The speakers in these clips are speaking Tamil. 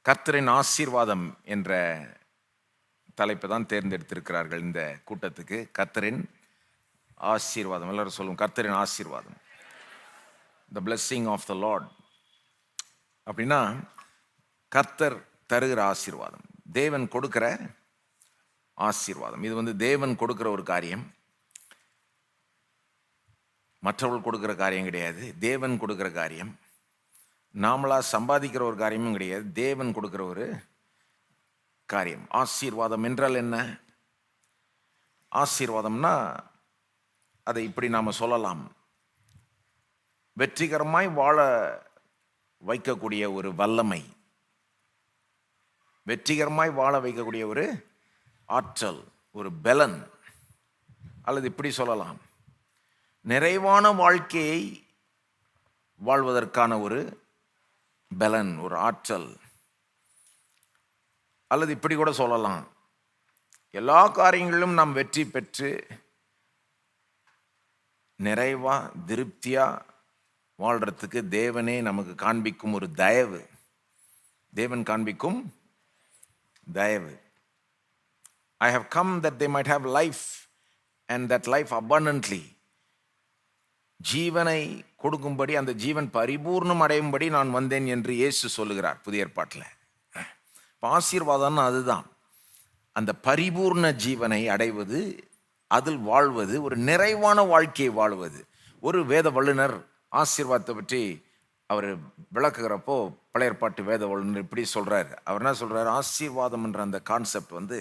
கர்த்தரின் ஆசீர்வாதம் என்ற தலைப்பை தான் தேர்ந்தெடுத்திருக்கிறார்கள் இந்த கூட்டத்துக்கு. கர்த்தரின் ஆசீர்வாதம், எல்லாரும் சொல்லுவோம், கர்த்தரின் ஆசீர்வாதம். The blessing of the lord அப்படின்னா கர்த்தர் தருகிற ஆசீர்வாதம், தேவன் கொடுக்கிற ஆசீர்வாதம். இது தேவன் கொடுக்கிற ஒரு காரியம், மற்றவர்கள் கொடுக்கிற காரியம் கிடையாது. தேவன் கொடுக்கிற காரியம், நாமளா சம்பாதிக்கிற ஒரு காரியமும் கிடையாது. தேவன் கொடுக்கிற ஒரு காரியம். ஆசீர்வாதம் என்றால் என்ன? ஆசீர்வாதம்னா அதை இப்படி நாம் சொல்லலாம், வெற்றிகரமாய் வாழ வைக்கக்கூடிய ஒரு வல்லமை, வெற்றிகரமாய் வாழ வைக்கக்கூடிய ஒரு ஆற்றல், ஒரு பலன், அல்லது இப்படி சொல்லலாம், நிறைவான வாழ்க்கையை வாழ்வதற்கான ஒரு பலன், ஒரு ஆற்றல். அல்லது இப்படி கூட சொல்லலாம், எல்லா காரியங்களிலும் நாம் வெற்றி பெற்று நிறைவா திருப்தியா வாழ்றதுக்கு தேவனே நமக்கு காண்பிக்கும் ஒரு தயவு, தேவன் காண்பிக்கும் தயவு. I have come that they might have life and that life abundantly. ஜீவனை கொடுக்கும்படி, அந்த ஜீவன் பரிபூர்ணம் அடையும்படி நான் வந்தேன் என்று இயேசு சொல்லுகிறார் புதிய ஏற்பாட்டில். ஆசீர்வாதம்னு அதுதான், அந்த பரிபூர்ண ஜீவனை அடைவது, அதில் வாழ்வது, ஒரு நிறைவான வாழ்க்கையை வாழ்வது. ஒரு வேத வல்லுனர் ஆசீர்வாதத்தை பற்றி அவர் விளக்குகிறப்போ, பழைய ஏற்பாட்டு வேத வல்லுனர் இப்படி சொல்றாரு. அவர் என்ன சொல்றாரு? ஆசீர்வாதம் என்ற அந்த கான்செப்ட்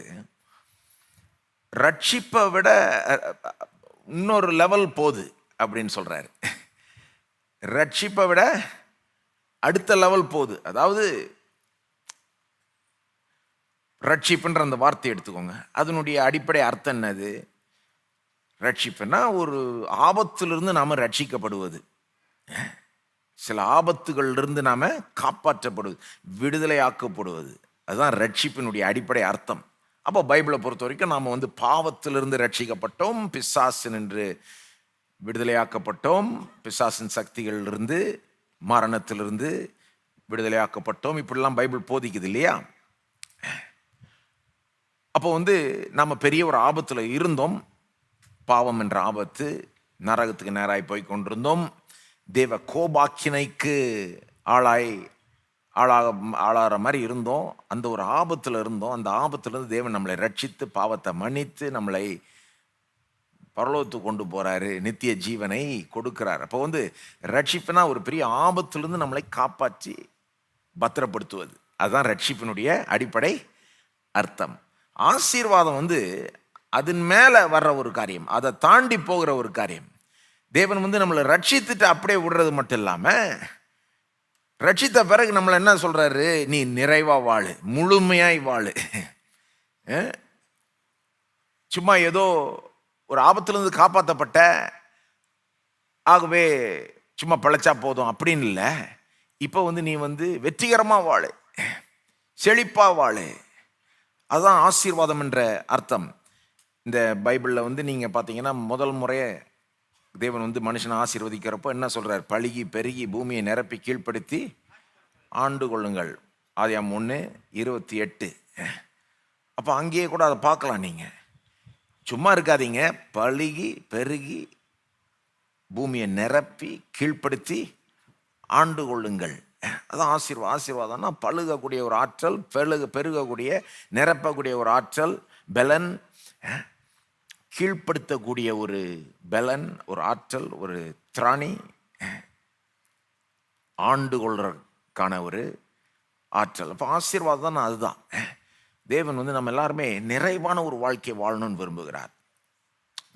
ரட்சிப்பை விட இன்னொரு லெவல் போகுது அப்படின்னு சொல்றாரு. ரட்சிப்பை விட அடுத்த லெவல் போகுது. அதாவது ரட்சிப்புன்ற அந்த வார்த்தை எடுத்துக்கோங்க, அதனுடைய அடிப்படை அர்த்தம் என்னது? ரட்சிப்புன்னா ஒரு ஆபத்திலிருந்து நாம ரட்சிக்கப்படுவது, சில ஆபத்துகளிலிருந்து நாம காப்பாற்றப்படுவது, விடுதலை ஆக்கப்படுவது. அதுதான் ரட்சிப்பினுடைய அடிப்படை அர்த்தம். அப்போ பைபிளை பொறுத்த வரைக்கும் நாம் பாவத்திலிருந்து ரட்சிக்கப்பட்டோம், பிசாசின் என்று விடுதலையாக்கப்பட்டோம், பிசாசின் சக்திகளிலிருந்து, மரணத்திலிருந்து விடுதலையாக்கப்பட்டோம். இப்படிலாம் பைபிள் போதிக்குது இல்லையா? அப்போ நம்ம பெரிய ஒரு ஆபத்தில் இருந்தோம், பாவம் என்ற ஆபத்து, நரகத்துக்கு நேராய் போய் கொண்டிருந்தோம், தேவ கோபாக்கினைக்கு ஆளாகிற மாதிரி இருந்தோம், அந்த ஒரு ஆபத்தில் இருந்தோம். அந்த ஆபத்திலிருந்து தேவன் நம்மளை ரட்சித்து பாவத்தை மன்னித்து நம்மளை பரலோகத்துக்கு கொண்டு போறாரு, நித்திய ஜீவனை கொடுக்கிறார். அப்போ ரட்சிப்புனா ஒரு பெரிய ஆபத்திலிருந்து நம்மளை காப்பாற்றி பத்திரப்படுத்துவது, அதுதான் ரட்சிப்பினுடைய அடிப்படை அர்த்தம். ஆசீர்வாதம் அதன் மேல வர்ற ஒரு காரியம், அதை தாண்டி போகிற ஒரு காரியம். தேவன் நம்மளை ரட்சித்துட்டு அப்படியே விடுறது மட்டும் இல்லாம, ரட்சித்த பிறகு நம்மளை என்ன சொல்றாரு? நீ நிறைவா வாழு, முழுமையாய் வாழு. சும்மா ஏதோ ஒரு ஆபத்திலிருந்து காப்பாற்றப்பட்ட, ஆகவே சும்மா பழைச்சா போதும் அப்படின்னு இல்லை. இப்போ நீ வெற்றிகரமா வாழு, செழிப்பா வாழு. அதுதான் ஆசீர்வாதம் என்ற அர்த்தம். இந்த பைபிளில் நீங்க பார்த்தீங்கன்னா, முதல் முறையே தேவன் மனுஷனை ஆசீர்வதிக்கிறப்போ என்ன சொல்றார்? பழுகி பெருகி பூமியை நிரப்பி கீழ்ப்படுத்தி ஆண்டு கொள்ளுங்கள். ஆதியாகமம் 1:28. அப்போ அங்கேயே கூட அதை பார்க்கலாம். நீங்க சும்மா இருக்காதீங்க, பழுகி பெருகி பூமியை நிரப்பி கீழ்ப்படுத்தி ஆண்டு கொள்ளுங்கள். அதான் ஆசீர்வாதம்னா பழுகக்கூடிய ஒரு ஆற்றல், பெருகக்கூடிய நிரப்பக்கூடிய ஒரு ஆற்றல், பலன், கீழ்ப்படுத்தக்கூடிய ஒரு பலன், ஒரு ஆற்றல், ஒரு திராணி, ஆண்டு கொள்றதுக்கான ஒரு ஆற்றல். அப்போ ஆசீர்வாதம் தான் அதுதான். தேவன் நம்ம எல்லாருமே நிறைவான ஒரு வாழ்க்கையை வாழணும்னு விரும்புகிறார்,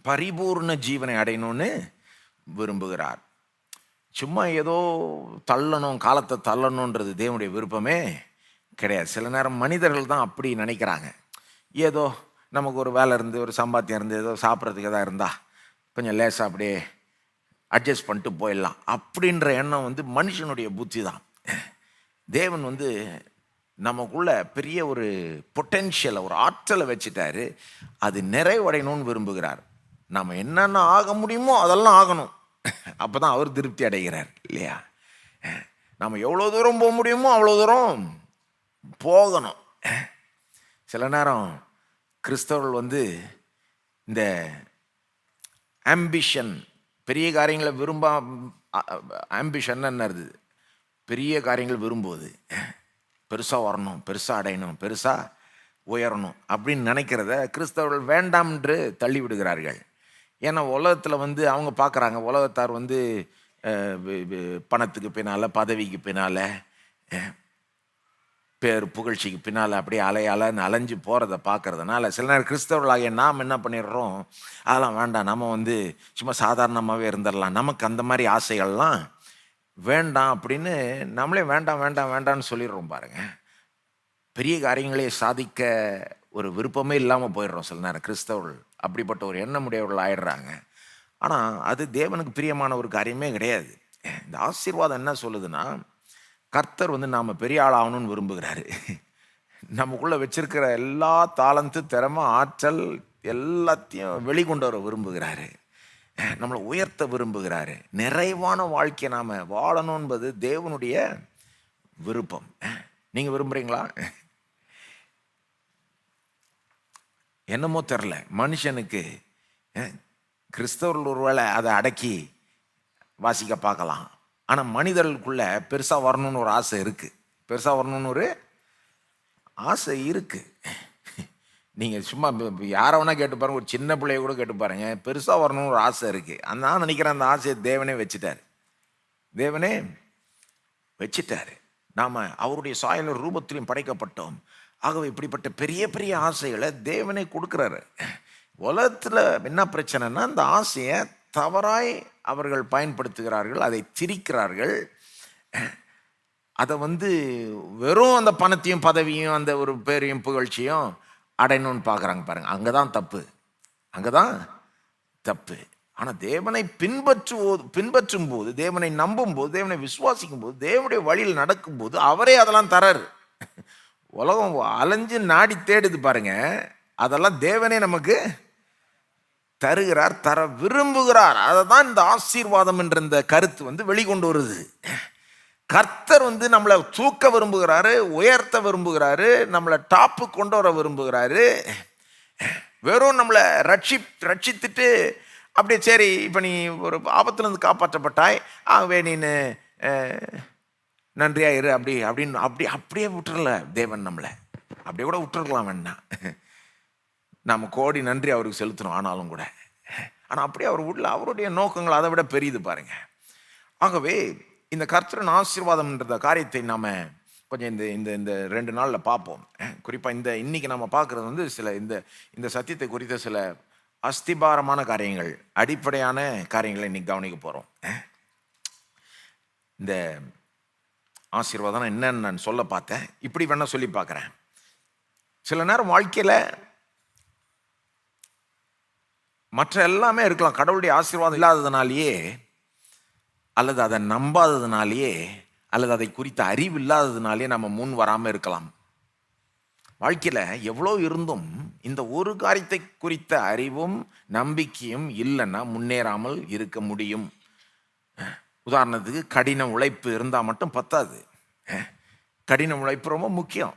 பரிபூர்ண ஜீவனை அடையணும்னு விரும்புகிறார். சும்மா ஏதோ தள்ளணும், காலத்தை தள்ளணுன்றது தேவனுடைய விருப்பமே கிடையாது. சில நேரம் மனிதர்கள் தான் அப்படி நினைக்கிறாங்க. ஏதோ நமக்கு ஒரு வேலை இருந்து, ஒரு சம்பாத்தியம் இருந்து, ஏதோ சாப்பிட்றதுக்கு எதாவது இருந்தால் கொஞ்சம் லேசாக அப்படியே அட்ஜஸ்ட் பண்ணிட்டு போயிடலாம் அப்படின்ற எண்ணம் மனுஷனுடைய புத்தி தான். தேவன் நமக்குள்ள பெரிய ஒரு பொட்டென்ஷியலை, ஒரு ஆற்றலை வச்சுட்டாரு, அது நிறைவடையணும்னு விரும்புகிறார். நம்ம என்னென்ன ஆக முடியுமோ அதெல்லாம் ஆகணும், அப்போ தான் அவர் திருப்தி அடைகிறார் இல்லையா? நம்ம எவ்வளோ தூரம் போக முடியுமோ அவ்வளோ தூரம் போகணும். சில நேரம் கிறிஸ்தவர்கள் வந்து இந்த ஆம்பிஷன், பெரிய காரியங்களை ஆம்பிஷன் என்னது, பெரிய காரியங்கள் விரும்புவது, பெருசாக வரணும், பெருசாக அடையணும், பெருசாக உயரணும் அப்படின்னு நினைக்கிறத கிறிஸ்தவர்கள் வேண்டாம் என்று தள்ளி விடுகிறார்கள். ஏன்னா உலகத்தில் வந்து அவங்க பார்க்குறாங்க, உலகத்தார் வந்து பணத்துக்கு பின்னால், பதவிக்கு பின்னால், பேர் புகழ்ச்சிக்கு பின்னால் அப்படியே அலைஞ்சு போகிறத பார்க்கறதுனால சில நேரம் கிறிஸ்தவர்களாகிய நாம் என்ன பண்ணிடுறோம், அதெல்லாம் வேண்டாம், நம்ம வந்து சும்மா சாதாரணமாகவே இருந்துடலாம், நமக்கு அந்த மாதிரி ஆசைகள்லாம் வேண்டாம் அப்படின்னு நம்மளே வேண்டாம் வேண்டாம் வேண்டாம்னு சொல்லிடுறோம். பாருங்க, பெரிய காரியங்களே சாதிக்க ஒரு விருப்பமே இல்லாமல் போயிடுறோம் சில நேரம் கிறிஸ்தவர்கள். அப்படிப்பட்ட ஒரு எண்ணமுடையவர்கள் ஆயிடுறாங்க. ஆனால் அது தேவனுக்கு பிரியமான ஒரு காரியமே கிடையாது. இந்த ஆசீர்வாதம் என்ன சொல்லுதுன்னா, கர்த்தர் வந்து நாம் பெரிய ஆள் ஆகணும்னு விரும்புகிறாரு. நமக்குள்ளே வச்சிருக்கிற எல்லா தாளந்து, திறமை, ஆற்றல் எல்லாத்தையும் வெளிக்கொண்டு வர விரும்புகிறாரு. நம்மளை உயர்த்த விரும்புகிறாரு. நிறைவான வாழ்க்கையை நாம் வாழணும் என்பது தேவனுடைய விருப்பம். நீங்கள் விரும்புகிறீங்களா? என்னமோ தெரில, மனுஷனுக்கு கிறிஸ்தவர்கள் ஒருவேளை அதை அடக்கி வாசிக்க பார்க்கலாம். ஆனால் மனிதர்களுக்குள்ள பெருசாக வரணும்னு ஒரு ஆசை இருக்குது. பெருசாக வரணும்னு ஒரு ஆசை இருக்குது. நீங்கள் சும்மா யாரை வேணா கேட்டு பாருங்கள், ஒரு சின்ன பிள்ளைய கூட கேட்டு பாருங்கள், பெருசாக வரணும்னு ஒரு ஆசை இருக்குது. நான் நினைக்கிறேன் அந்த ஆசையை தேவனே வச்சுட்டார். தேவனே வச்சுட்டார். நாம் அவருடைய சாயல ரூபத்திலையும் படைக்கப்பட்டோம். ஆகவே இப்படிப்பட்ட பெரிய பெரிய ஆசைகளை தேவனே கொடுக்குறாரு. உலகத்தில் என்ன பிரச்சனைனா, அந்த ஆசையை தவறாய் அவர்கள் பயன்படுத்துகிறார்கள், அதை திரிக்கிறார்கள். அதை வந்து வெறும் அந்த பணத்தையும் பதவியும் அந்த ஒரு பேரையும் புகழ்ச்சியும் அடையணும்னு பார்க்குறாங்க. பாருங்கள், அங்கே தான் தப்பு, அங்கே தான் தப்பு. ஆனால் தேவனை பின்பற்றும் போது, தேவனை நம்பும் போது, தேவனை விசுவாசிக்கும் போது, தேவனுடைய வழியில் நடக்கும்போது அவரே அதெல்லாம் தராரு. உலகம் அலைஞ்சு நாடி தேடுது பாருங்க, அதெல்லாம் தேவனே நமக்கு தருகிறார், தர விரும்புகிறார். அதை தான் இந்த ஆசீர்வாதம் என்ற இந்த கருத்து வந்து வெளிக்கொண்டு வருது. கர்த்தர் வந்து நம்மளை தூக்க விரும்புகிறாரு, உயர்த்த விரும்புகிறாரு, நம்மளை டாப்பு கொண்டு வர விரும்புகிறாரு. வெறும் நம்மளை ரட்சித்துட்டு அப்படியே சரி இப்போ நீ ஒரு ஆபத்துலேருந்து காப்பாற்றப்பட்டாய், ஆகவே நீனு நன்றியா இரு அப்படியே விட்டுறல தேவன். நம்மளை அப்படியே கூட விட்டுருக்கலாம் வேணா, நம்ம கோடி நன்றி அவருக்கு செலுத்தணும். ஆனாலும் கூட ஆனால் அப்படியே அவர் உள்ள அவருடைய நோக்கங்கள் அதை விட பெரியது பாருங்க. ஆகவே இந்த கர்த்தரின் ஆசீர்வாதம்ன்ற காரியத்தை நாம் கொஞ்சம் இந்த இந்த 2 நாளில் பார்ப்போம். குறிப்பாக இன்னைக்கு நம்ம பார்க்குறது வந்து சில இந்த சத்தியத்தை குறித்த சில அஸ்திபாரமான காரியங்கள், அடிப்படையான காரியங்களை இன்னைக்கு கவனிக்க போகிறோம். இந்த ஆசீர்வாதம் என்னன்னு நான் சொல்ல பார்த்தேன், இப்படி வேணா சொல்லி பார்க்குறேன். சில நேரம் வாழ்க்கையில் மற்ற எல்லாமே இருக்கலாம், கடவுளுடைய ஆசீர்வாதம் இல்லாததுனாலேயே, அல்லது அதை நம்பாததுனாலேயே, அல்லது அதை குறித்த அறிவு இல்லாததுனாலேயே நம்ம முன் வராமல் இருக்கலாம். வாழ்க்கையில் எவ்வளோ இருந்தும் இந்த ஒரு காரியத்தை குறித்த அறிவும் நம்பிக்கையும் இல்லைன்னா முன்னேறாமல் இருக்க முடியும். உதாரணத்துக்கு கடின உழைப்பு இருந்தால் மட்டும் பத்தாது. கடின உழைப்பு ரொம்ப முக்கியம்.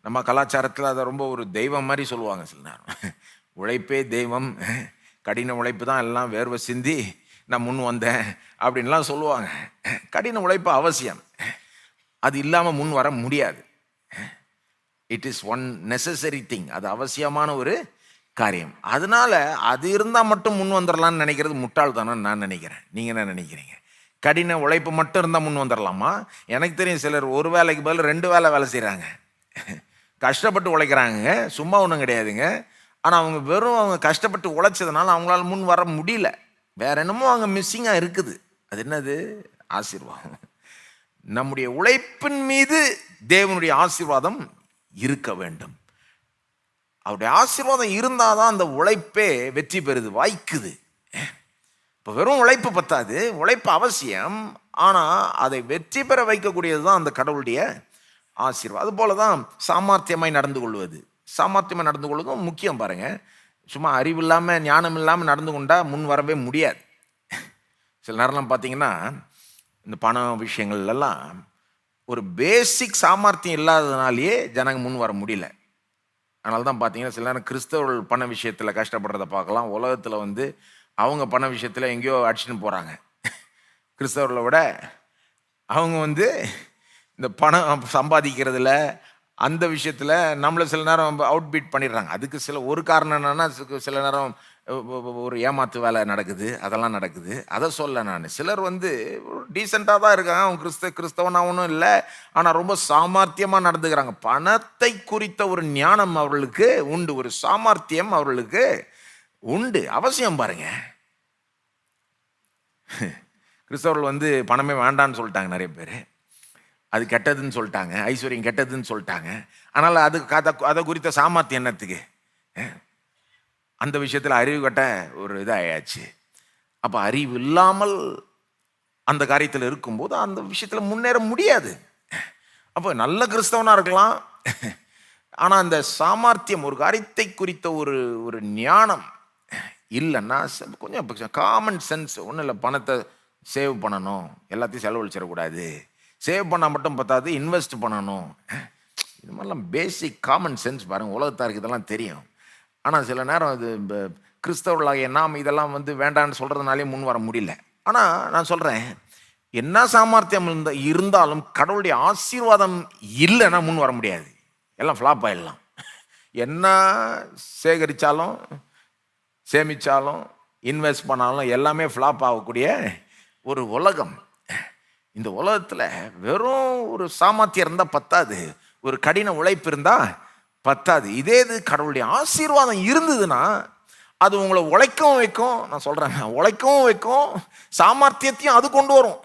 நம்ம கலாச்சாரத்தில் அதை ரொம்ப ஒரு தெய்வம் மாதிரி சொல்லுவாங்க சில நேரம். உழைப்பே தெய்வம், கடின உழைப்பு தான் எல்லாம் வேர்வை சிந்தி நான் முன் வந்தேன் அப்படின்லாம் சொல்லுவாங்க. கடின உழைப்பு அவசியம், அது இல்லாமல் முன் வர முடியாது. It is one necessary thing, அது அவசியமான ஒரு காரியம். அதனால அது இருந்தால் மட்டும் முன் வந்துடலான்னு நினைக்கிறது முட்டாள்தானு நான் நினைக்கிறேன். நீங்கள் என்ன நினைக்கிறீங்க? கடின உழைப்பு மட்டும் இருந்தால் முன் வந்துடலாமா? எனக்கு தெரியும் சிலர் ஒரு வேலைக்கு பதில் 2 வேலை செய்கிறாங்க. கஷ்டப்பட்டு உழைக்கிறாங்க, சும்மா ஒன்றும் கிடையாதுங்க. ஆனால் அவங்க கஷ்டப்பட்டு உழைச்சதுனால அவங்களால முன் வர முடியல. வேற என்னமோ அங்கே மிஸ்ஸிங்காக இருக்குது. அது என்னது? ஆசீர்வாதம். நம்முடைய உழைப்பின் மீது தேவனுடைய ஆசீர்வாதம் இருக்க வேண்டும். அவருடைய ஆசீர்வாதம் இருந்தால் தான் அந்த உழைப்பே வெற்றி பெறுது, வாய்க்குது. இப்போ வெறும் உழைப்பு பத்தாது, உழைப்பு அவசியம். ஆனால் அதை வெற்றி பெற வைக்கக்கூடியது தான் அந்த கடவுளுடைய ஆசீர்வாதம். அதுபோல தான் சாமர்த்தியமாய் நடந்து கொள்வதும் முக்கியம் பாருங்க. சும்மா அறிவு இல்லாமல் ஞானம் இல்லாமல் நடந்து கொண்டால் முன் வரவே முடியாது. சில நேரம்லாம் பார்த்தீங்கன்னா இந்த பண விஷயங்கள்லாம் ஒரு பேசிக் சாமர்த்தியம் இல்லாததுனாலேயே ஜனங்க முன் வர முடியல. அதனால தான் பார்த்தீங்கன்னா சில நேரம் கிறிஸ்தவர்கள் பண விஷயத்தில் கஷ்டப்படுறத பார்க்கலாம். உலகத்தில் வந்து அவங்க பண விஷயத்தில் எங்கேயோ அடிச்சுன்னு போகிறாங்க. கிறிஸ்தவர்களை விட அவங்க வந்து இந்த பணம் சம்பாதிக்கிறதுல அந்த விஷயத்தில் நம்மளை சில நேரம் அவுட் பீட் பண்ணிடுறாங்க. அதுக்கு ஒரு காரணம் என்னென்னா, சில நேரம் ஒரு ஏமாத்து வேலை நடக்குது, அதெல்லாம் நடக்குது. அதை சொல்ல நான் சிலர் வந்து டீசெண்டாக தான் இருக்காங்க, அவங்க கிறிஸ்தவனாகவும் இல்லை, ஆனால் ரொம்ப சாமர்த்தியமாக நடந்துக்கிறாங்க. பணத்தை குறித்த ஒரு ஞானம் அவர்களுக்கு உண்டு, ஒரு சாமர்த்தியம் அவர்களுக்கு உண்டு. அவசியம் பாருங்க. கிறிஸ்தவர்கள் வந்து பணமே வேண்டான்னு சொல்லிட்டாங்க நிறைய பேர். அது கெட்டதுன்னு சொல்லிட்டாங்க, ஐஸ்வர்யம் கெட்டதுன்னு சொல்லிட்டாங்க. ஆனால் அதை குறித்த சாமர்த்தியம் என்னத்துக்கு? அந்த விஷயத்தில் அறிவு கட்ட ஒரு இதாகியாச்சு. அப்போ அறிவு இல்லாமல் அந்த காரியத்தில் இருக்கும்போது அந்த விஷயத்தில் முன்னேற முடியாது. அப்போ நல்ல கிறிஸ்தவனாக இருக்கலாம், ஆனால் அந்த சாமர்த்தியம், ஒரு காரியத்தை குறித்த ஒரு ஞானம் இல்லைன்னா, கொஞ்சம் காமன் சென்ஸ் ஒன்றும் இல்லை, பணத்தை சேவ் பண்ணணும், எல்லாத்தையும் செலவழிச்சிடக்கூடாது, சேவ் பண்ணால் மட்டும் பத்தாது, இன்வெஸ்ட் பண்ணணும், இது மாதிரிலாம் பேசிக் காமன் சென்ஸ் பாருங்கள். உலகத்தாருக்கு இதெல்லாம் தெரியும். ஆனால் சில நேரம் இது கிறிஸ்தவர்களாகிய நாம் இதெல்லாம் வந்து வேண்டான்னு சொல்கிறதுனாலே முன் வர முடியல. ஆனால் நான் சொல்கிறேன், என்ன சாமர்த்தியம் இருந்தாலும் கடவுளுடைய ஆசீர்வாதம் இல்லைன்னா முன் வர முடியாது. எல்லாம் ஃப்ளாப் ஆகிடலாம். என்ன சேகரித்தாலும் சேமித்தாலும் இன்வெஸ்ட் பண்ணாலும் எல்லாமே ஃப்ளாப் ஆகக்கூடிய ஒரு உலகம். இந்த உலகத்தில் வெறும் ஒரு சாமர்த்தியம் இருந்தால் பத்தாது, ஒரு கடின உழைப்பு இருந்தால் பத்தாது. இதே இது கடவுளுடைய ஆசீர்வாதம் இருந்ததுன்னா அது உங்களை உழைக்கவும் வைக்கும். நான் சொல்கிறேன், உழைக்கவும் வைக்கும், சாமர்த்தியத்தையும் அது கொண்டு வரும்.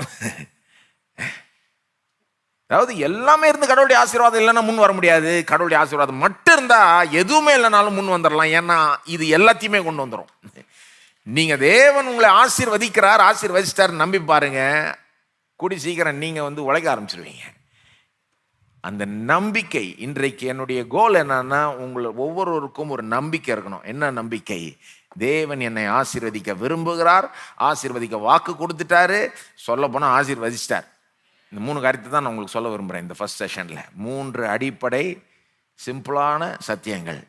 அதாவது எல்லாமே இருந்து கடவுளுடைய ஆசீர்வாதம் இல்லைன்னா முன் வர முடியாது. கடவுளுடைய ஆசீர்வாதம் மட்டும் இருந்தால் எதுவுமே இல்லைனாலும் முன் வந்துடலாம். ஏன்னா இது எல்லாத்தையுமே கொண்டு வந்துடும். நீங்கள் தேவன் உங்களை ஆசீர்வதிச்சிட்டார் நம்பி பாருங்க, கூடி சீக்கிரம் நீங்கள் வந்து உழைக்க ஆரம்பிச்சிருவீங்க. அந்த நம்பிக்கை இன்றைக்கு என்னுடைய கோல் என்னன்னா, உங்களை ஒவ்வொருவருக்கும் ஒரு நம்பிக்கை இருக்கணும். என்ன நம்பிக்கை? தேவன் என்னை ஆசீர்வதிக்க விரும்புகிறார், ஆசீர்வதிக்க வாக்கு கொடுத்துட்டாரு, சொல்ல போனால் ஆசீர்வதிச்சிட்டார். இந்த 3 காரியத்தை தான் நான் உங்களுக்கு சொல்ல விரும்புகிறேன் இந்த ஃபர்ஸ்ட் செஷனில். 3 அடிப்படை சிம்பிளான சத்தியங்கள்.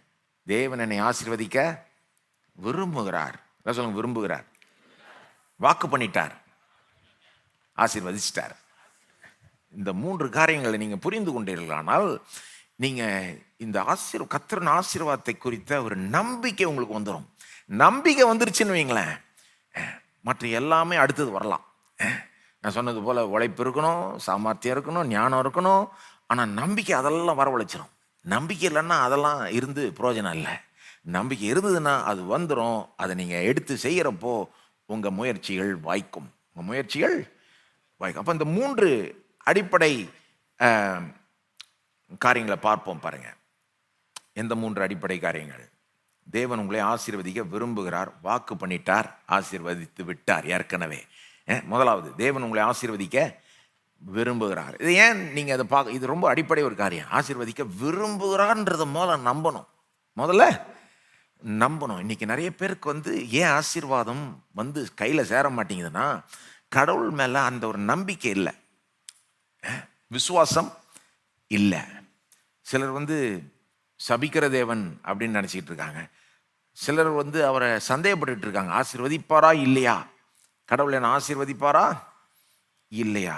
தேவன் என்னை ஆசீர்வதிக்க விரும்புகிறார், சொல்லுங்க, விரும்புகிறார், வாக்கு பண்ணிட்டார், ஆசீர்வதிச்சிட்டார். இந்த 3 காரியங்களை நீங்கள் புரிந்து கொண்டீர்களானால் நீங்கள் இந்த கர்த்தரின் ஆசீர்வாதத்தை குறித்த ஒரு நம்பிக்கை உங்களுக்கு வந்துடும். நம்பிக்கை வந்துருச்சுன்னு வைங்களேன், மற்ற எல்லாமே அடுத்தது வரலாம். நான் சொன்னது போல் உழைப்பு இருக்கணும், சாமர்த்தியம் இருக்கணும், ஞானம் இருக்கணும், ஆனால் நம்பிக்கை அதெல்லாம் வரவழைச்சிடும். நம்பிக்கை இல்லைன்னா அதெல்லாம் இருந்து பிரயோஜனம் இல்லை. நம்பிக்கை இருந்ததுன்னா அது வந்துடும். அதை நீங்கள் எடுத்து செய்கிறப்போ உங்கள் முயற்சிகள் வாய்க்கும், உங்கள் முயற்சிகள் வாய்க்கும். அப்போ இந்த 3 அடிப்படை காரியங்களை பார்ப்போம் பாருங்க. எந்த 3 அடிப்படை காரியங்கள்? தேவன் உங்களை ஆசீர்வதிக்க விரும்புகிறார், வாக்கு பண்ணிட்டார், ஆசீர்வதித்து விட்டார் ஏற்கனவே. முதலாவது, தேவன் உங்களை ஆசீர்வதிக்க விரும்புகிறார். இது ஏன் நீங்கள் அதை பார்க்க, இது ரொம்ப அடிப்படை ஒரு காரியம். ஆசீர்வதிக்க விரும்புகிறார்ன்றதை முதல்ல நம்பணும். இன்னைக்கு நிறைய பேருக்கு வந்து ஏன் ஆசீர்வாதம் வந்து கையில் சேர மாட்டேங்குதுன்னா, கடவுள் மேலே அந்த ஒரு நம்பிக்கை இல்லை, விசுவாசம் இல்லை. சிலர் வந்து சபிக்கிற தேவன் அப்படின்னு நினச்சிக்கிட்டு இருக்காங்க. சிலர் வந்து அவரை சந்தேகப்பட்டு இருக்காங்க, ஆசீர்வதிப்பாரா இல்லையா, கடவுள் என்ன ஆசீர்வதிப்பாரா இல்லையா.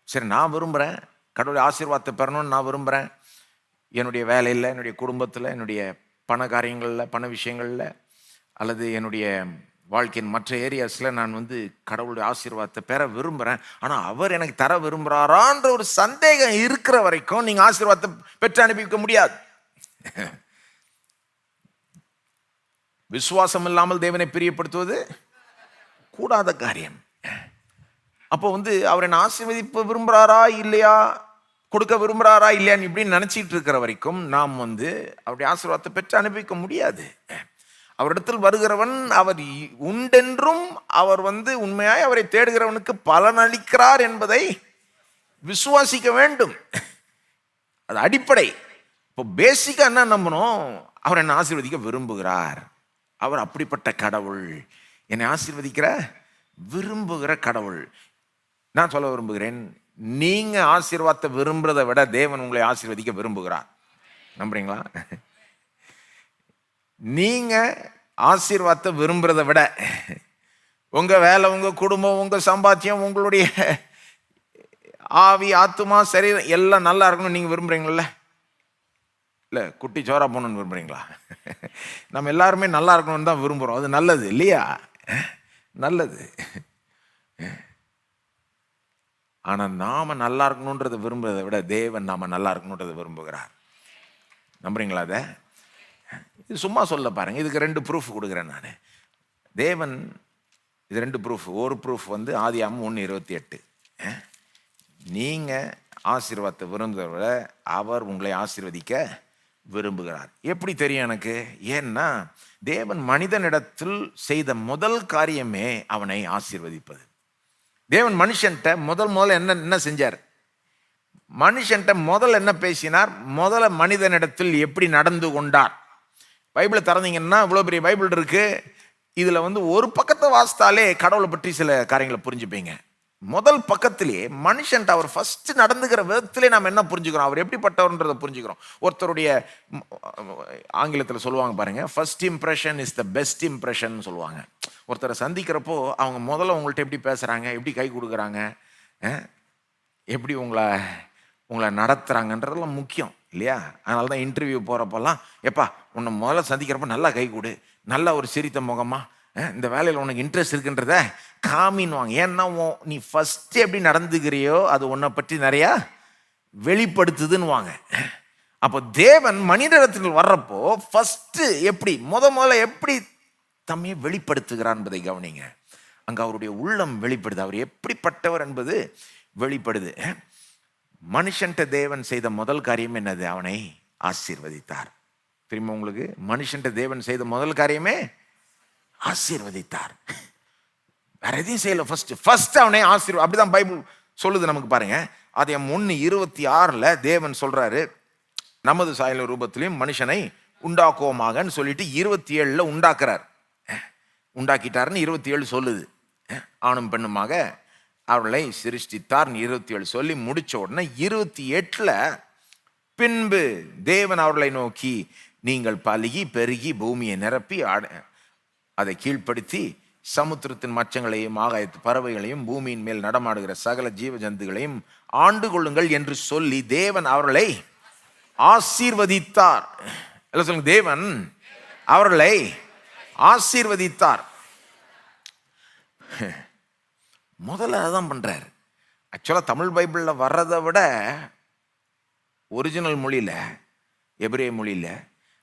சரி, நான் விரும்புகிறேன், கடவுளுடைய ஆசீர்வாதத்தை பெறணும்னு நான் விரும்புகிறேன். என்னுடைய வேலையில், என்னுடைய குடும்பத்தில், என்னுடைய பண காரியங்களில், பண விஷயங்களில், அல்லது என்னுடைய வாழ்க்கையின் மற்ற ஏரியாஸில் நான் வந்து கடவுளுடைய ஆசீர்வாதத்தை பெற விரும்புகிறேன். ஆனால் அவர் எனக்கு தர விரும்புகிறாரான்ற ஒரு சந்தேகம் இருக்கிற வரைக்கும் நீங்கள் ஆசீர்வாதத்தை பெற்று அனுப்பிக்க முடியாது. விசுவாசம் இல்லாமல் தேவனை பிரியப்படுத்துவது கூடாத காரியம். அப்போ வந்து அவர் என்ன ஆசீர்வதிப்பு விரும்புகிறாரா இல்லையா, கொடுக்க விரும்புகிறாரா இல்லையான்னு இப்படின்னு நினச்சிட்டு இருக்கிற வரைக்கும் நாம் வந்து அவருடைய ஆசீர்வாதத்தை பெற்று அனுப்பிக்க முடியாது. அவரிடத்தில் வருகிறவன் அவர் உண்டென்றும் அவர் வந்து உண்மையாய் அவரை தேடுகிறவனுக்கு பலனளிக்கிறார் என்பதை விசுவாசிக்க வேண்டும். அது அடிப்படை. இப்போ பேசிக்காக என்ன நம்பணும்? அவர் என்னை ஆசீர்வதிக்க விரும்புகிறார், அவர் அப்படிப்பட்ட கடவுள், என்னை ஆசீர்வதிக்கிற விரும்புகிற கடவுள். நான் சொல்ல விரும்புகிறேன், நீங்க ஆசீர்வாதத்தை விரும்புறதை விட தேவன் உங்களை ஆசீர்வதிக்க விரும்புகிறார். நம்புறீங்களா? நீங்க ஆசீர்வாதத்தை விரும்புறதை விட உங்க வேலை, உங்க குடும்பம், உங்க சம்பாத்தியம், உங்களுடைய ஆவி, ஆத்துமா, சரீரம் எல்லாம் நல்லா இருக்கணும் நீங்க விரும்புறீங்களா? இல்லை குட்டி சோறா போகணுன்னு விரும்புறீங்களா? நம்ம எல்லாருமே நல்லா இருக்கணும்னு தான் விரும்புகிறோம். அது நல்லது இல்லையா? நல்லது. ஆனால் நாம நல்லா இருக்கணுன்றதை விரும்புறதை விட தேவன் நாம நல்லா இருக்கணுன்றதை விரும்புகிறார். நம்புறீங்களா? அதை இது சும்மா சொல்ல பாருங்க. இதுக்கு 2 ப்ரூஃப் கொடுக்குறேன் நான். தேவன் இது 2 ப்ரூஃப். ஒரு ப்ரூஃப் வந்து ஆதியாகமம் 1:28. நீங்கள் ஆசீர்வாதத்தை விரும்புகிறத விட அவர் உங்களை ஆசீர்வதிக்க விரும்புகிறார். எப்படி தெரியும் எனக்கு? ஏன்னா தேவன் மனிதனிடத்தில் செய்த முதல் காரியமே அவனை ஆசீர்வதிப்பது. தேவன் மனுஷன்ட்ட முதல்ல என்ன செஞ்சார்? மனுஷன்ட்ட முதல்ல என்ன பேசினார்? முதல்ல மனிதனிடத்தில் எப்படி நடந்து கொண்டார்? பைபிளை திறந்தீங்கன்னா இவ்வளோ பெரிய பைபிள் இருக்கு. இதில் வந்து ஒரு பக்கத்தை வாசித்தாலே கடவுளை பற்றி சில காரியங்களை புரிஞ்சுப்பீங்க. முதல் பக்கத்திலே மனுஷன்ட்ட அவர் ஃபர்ஸ்ட் நடந்துக்கிற விதத்திலே நாம் என்ன புரிஞ்சுக்கிறோம்? அவர் எப்படிப்பட்டவர்ன்றதை புரிஞ்சுக்கிறோம். ஒருத்தருடைய ஆங்கிலத்தில் சொல்லுவாங்க பாருங்க, first impression is the best impression சொல்லுவாங்க. ஒருத்தரை சந்திக்கிறப்போ அவங்க முதல்ல உங்கள்கிட்ட எப்படி பேசுகிறாங்க, எப்படி கை கொடுக்குறாங்க, எப்படி உங்களை நடத்துகிறாங்கன்றதெல்லாம் முக்கியம் இல்லையா? அதனால தான் இன்டர்வியூ போகிறப்பெல்லாம், எப்பா உன்னை முதல்ல சந்திக்கிறப்ப நல்லா கை கொடு, நல்ல ஒரு சிரித்த முகமா, இந்த வேலையில் உனக்கு இன்ட்ரெஸ்ட் இருக்குன்றத காமின்னுவாங்க. ஏன்னா நீ ஃபர்ஸ்ட் எப்படி நடந்துக்கிறியோ அது உன்னை பற்றி நிறையா வெளிப்படுத்துதுன்னுவாங்க. அப்போ தேவன் மனிதத்தில் வர்றப்போ ஃபர்ஸ்ட் எப்படி முதல்ல எப்படி தம்மையை வெளிப்படுத்துகிறார் என்பதை கவனிங்க. அங்கே அவருடைய உள்ளம் வெளிப்படுது. அவர் எப்படிப்பட்டவர் என்பது வெளிப்படுது. மனுஷன்ட்ட தேவன் செய்த முதல் காரியம் என்னது? அவனை ஆசீர்வதித்தார். திரும்ப உங்களுக்கு, மனுஷன்ட்ட தேவன் செய்த முதல் காரியமே ஆசீர்வதித்தார். வேற எதையும் செய்யல. ஃபர்ஸ்ட் அவனை அப்படிதான் பைபிள் சொல்லுது நமக்கு. பாருங்க, ஆதியாகமம் 1:26 தேவன் சொல்றாரு, நமது சாயல ரூபத்திலையும் மனுஷனை உண்டாக்குவோமாகன்னு சொல்லிட்டு 27 உண்டாக்குறார். உண்டாக்கிட்டாருன்னு 27 சொல்லுது. ஆணும் பெண்ணுமாக அவர்களை சிருஷ்டித்தார் 27 சொல்லி முடிச்ச உடனே 28 பின்பு தேவன் அவர்களை நோக்கி, நீங்கள் பலுகி பெருகி பூமியை நிரப்பி அதை கீழ்ப்படுத்தி சமுத்திரத்தின் மச்சங்களையும் ஆகாயத்து பறவைகளையும் பூமியின் மேல் நடமாடுகிற சகல ஜீவ ஜந்துகளையும் ஆண்டு கொள்ளுங்கள் என்று சொல்லி தேவன் அவர்களை ஆசீர்வதித்தார். எல்லாம் சொல்லுங்க, தேவன் அவர்களை ஆசீர்வதித்தார். முதல்ல அதான் பண்றாரு. ஆக்சுவலாக தமிழ் பைபிளில் வர்றதை விட ஒரிஜினல் மொழியில், எபிரேய மொழியில்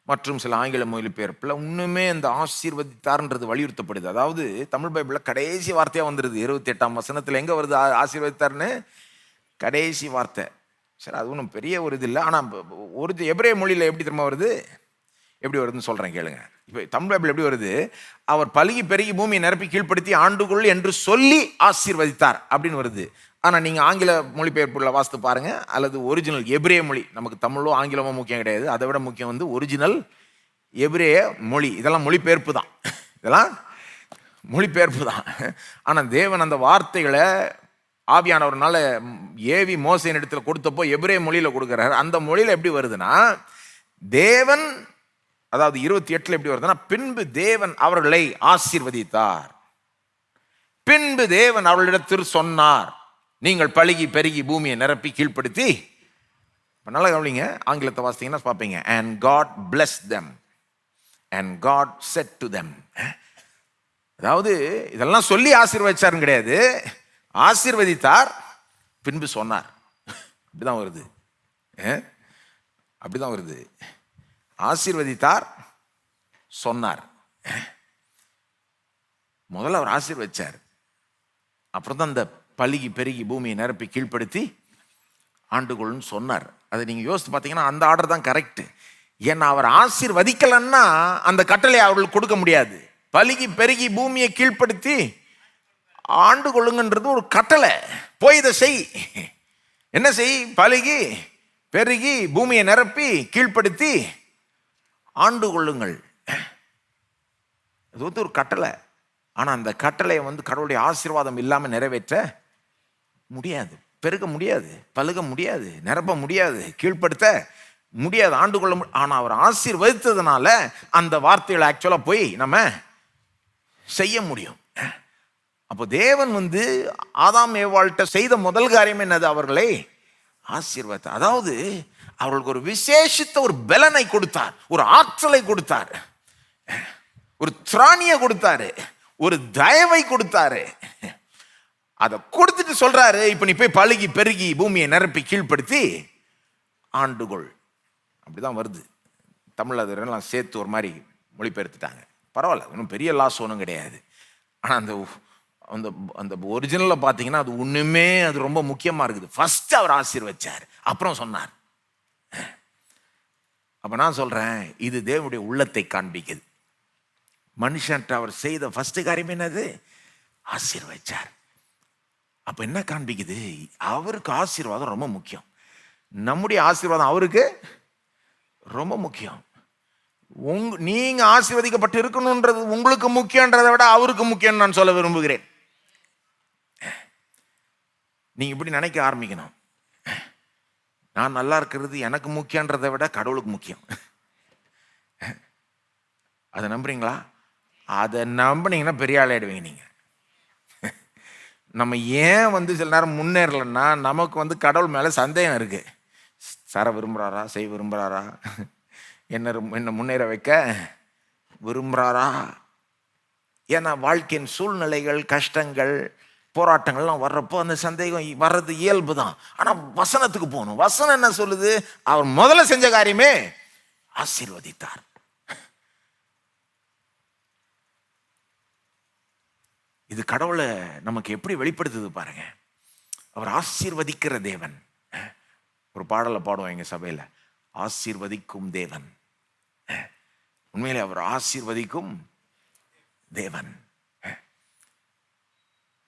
மற்றும் சில ஆங்கில மொழிபெயர்ப்பில் இன்னுமே இந்த ஆசீர்வதித்தார்ன்றது வலியுறுத்தப்படுது. அதாவது தமிழ் பைபிளில் கடைசி வார்த்தையாக வந்துடுது. 28ஆம் வசனத்தில் எங்கே வருது ஆசீர்வதித்தார்னு? கடைசி வார்த்தை. சரி, அது ஒன்றும் பெரிய ஒரு இது இல்லை. ஆனால் ஒரு எபிரேய மொழியில் எப்படி திரும்ப வருது? எப்படி வருதுன்னு சொல்கிறேன் கேளுங்க. இப்போ தமிழ் பைபிள் எப்படி வருது? அவர் பலுகி பெருகி பூமியை நிரப்பி கீழ்ப்படுத்தி ஆண்டுகொள் என்று சொல்லி ஆசீர்வதித்தார் அப்படின்னு வருது. ஆனால் நீங்கள் ஆங்கில மொழிபெயர்ப்புள்ள வாசித்து பாருங்க, அல்லது ஒரிஜினல் எபிரேய மொழி. நமக்கு தமிழோ ஆங்கிலமோ முக்கியம் கிடையாது. அதை விட முக்கியம் வந்து ஒரிஜினல் எபிரேய மொழி. இதெல்லாம் மொழிபெயர்ப்பு தான். இதெல்லாம் மொழிபெயர்ப்பு தான். ஆனால் தேவன் அந்த வார்த்தைகளை ஆவியானவர்னால ஏவி மோசையின் இடத்துல கொடுத்தப்போ எபிரேய மொழியில் கொடுக்குறாரு. அந்த மொழியில் எப்படி வருதுன்னா, தேவன், அதாவது 28 எப்படி வருதுன்னா, பின்பு தேவன் அவர்களை ஆசீர்வதித்தார். பின்பு தேவன் அவர்களிடத்தில் சொன்னார், நீங்கள் பலுகி பெருகி பூமியை நிரப்பி கீழ்ப்படுத்தி. நல்லா கவனிங்க, ஆங்கிலத்தை வாசித்தீங்கன்னா பார்ப்பீங்க, and God blessed them and God said to them. அதாவது இதெல்லாம் சொல்லி ஆசீர்வதிச்சாருன்னு கிடையாது, ஆசீர்வதித்தார் பின்பு சொன்னார். அப்படிதான் வருது. அப்படிதான் வருது. ஆசீர்வதித்தார், சொன்னார். முதல்ல அவர் ஆசீர்வதிச்சார், அப்புறம் தான் இந்த பலுகி பெருகி பூமியை நிரப்பி கீழ்ப்படுத்தி ஆண்டுகொள்னு சொன்னார். அதை நீங்கள் யோசித்து பார்த்தீங்கன்னா அந்த ஆர்டர் தான் கரெக்டு. ஏன்னா அவர் ஆசீர்வதிக்கலன்னா அந்த கட்டளை அவர்களுக்கு கொடுக்க முடியாது. பலுகி பெருகி பூமியை கீழ்ப்படுத்தி ஆண்டு கொள்ளுங்கன்றது ஒரு கட்டளை. போய் இதை செய். என்ன செய்? பலுகி பெருகி பூமியை நிரப்பி கீழ்ப்படுத்தி ஆண்டு கொள்ளுங்கள். அது வந்து ஒரு கட்டளை. ஆனால் அந்த கட்டளையை வந்து கடவுளுடைய ஆசீர்வாதம் இல்லாமல் நிறைவேற்ற முடியாது. பெருக்க முடியாது, பழுக முடியாது, நிரப்ப முடியாது, கீழ்ப்படுத்த முடியாது, ஆண்டு கொள்ள ஆனால் அவர் ஆசீர்வதித்ததுனால அந்த வார்த்தைகளை ஆக்சுவலாக போய் நம்ம செய்ய முடியும். அப்போ தேவன் ஆதாம் ஏவாள்கிட்ட செய்த முதல் காரியம் என்னது? அவர்களை ஆசீர்வாதம். அதாவது அவர்களுக்கு ஒரு விசேஷித்த ஒரு பலனை கொடுத்தார், ஒரு ஆற்றலை கொடுத்தார், ஒரு திராணியை கொடுத்தாரு, ஒரு தயவை கொடுத்தாரு. அதை கொடுத்துட்டு சொல்றாரு, இப்ப நீ போய் பழுகி பெருகி பூமியை நிரப்பி கீழ்ப்படுத்தி ஆண்டுகொள். அப்படிதான் வருது தமிழ். அதெல்லாம் சேர்த்து ஒரு மாதிரி மொழிபெயர்த்துட்டாங்க. பரவாயில்ல, ஒன்றும் பெரிய லாஸ் ஒன்றும் கிடையாது. ஆனால் அந்த அந்த அந்த ஒரிஜினலில் பார்த்தீங்கன்னா அது ஒன்றுமே அது ரொம்ப முக்கியமாக இருக்குது. ஃபர்ஸ்ட் அவர் ஆசீர்வதிச்சார், அப்புறம் சொன்னார். அப்போ நான் சொல்கிறேன், இது தேவனுடைய உள்ளத்தை காண்பிக்குது. மனுஷன்ட்ட அவர் செய்த ஃபர்ஸ்ட் காரியம் என்னது? ஆசீர்வதிச்சார். அப்போ என்ன காண்பிக்குது? அவருக்கு ஆசீர்வாதம் ரொம்ப முக்கியம். நம்முடைய ஆசீர்வாதம் அவருக்கு ரொம்ப முக்கியம். நீங்க ஆசீர்வதிக்கப்பட்டு இருக்கணும்ன்றது உங்களுக்கு முக்கியன்றதை விட அவருக்கு முக்கியம் நான் சொல்ல விரும்புகிறேன். நீங்க இப்படி நினைக்க ஆரம்பிக்கணும், நான் நல்லா இருக்கிறது எனக்கு முக்கியன்றதை விட கடவுளுக்கு முக்கியம். அதை நம்புறீங்களா? அதை நம்பினீங்கன்னா பெரிய ஆளாயிடுவீங்க நீங்க. நம்ம ஏன் சில நேரம் முன்னேறலன்னா நமக்கு கடவுள் மேல சந்தேகம் இருக்கு. சார விரும்புறாரா, செய்ய விரும்புறாரா, என்ன முன்னேற வைக்க விரும்புறாரா? ஏன்னா வாழ்க்கையின் சூழ்நிலைகள், கஷ்டங்கள், போராட்டங்கள்லாம் வர்றப்போ அந்த சந்தேகம் வர்றது இயல்பு தான். ஆனா வசனத்துக்கு போகணும். வசனம் என்ன சொல்லுது? அவர் முதல்ல செஞ்ச காரியமே ஆசீர்வதித்தார். இது கடவுளை நமக்கு எப்படி வெளிப்படுத்துது பாருங்க. அவர் ஆசீர்வதிக்கிற தேவன். ஒரு பாடலை பாடுவோம் எங்க சபையில, ஆசீர்வதிக்கும் தேவன். உண்மையிலே அவர் ஆசீர்வதிக்கும் தேவன்.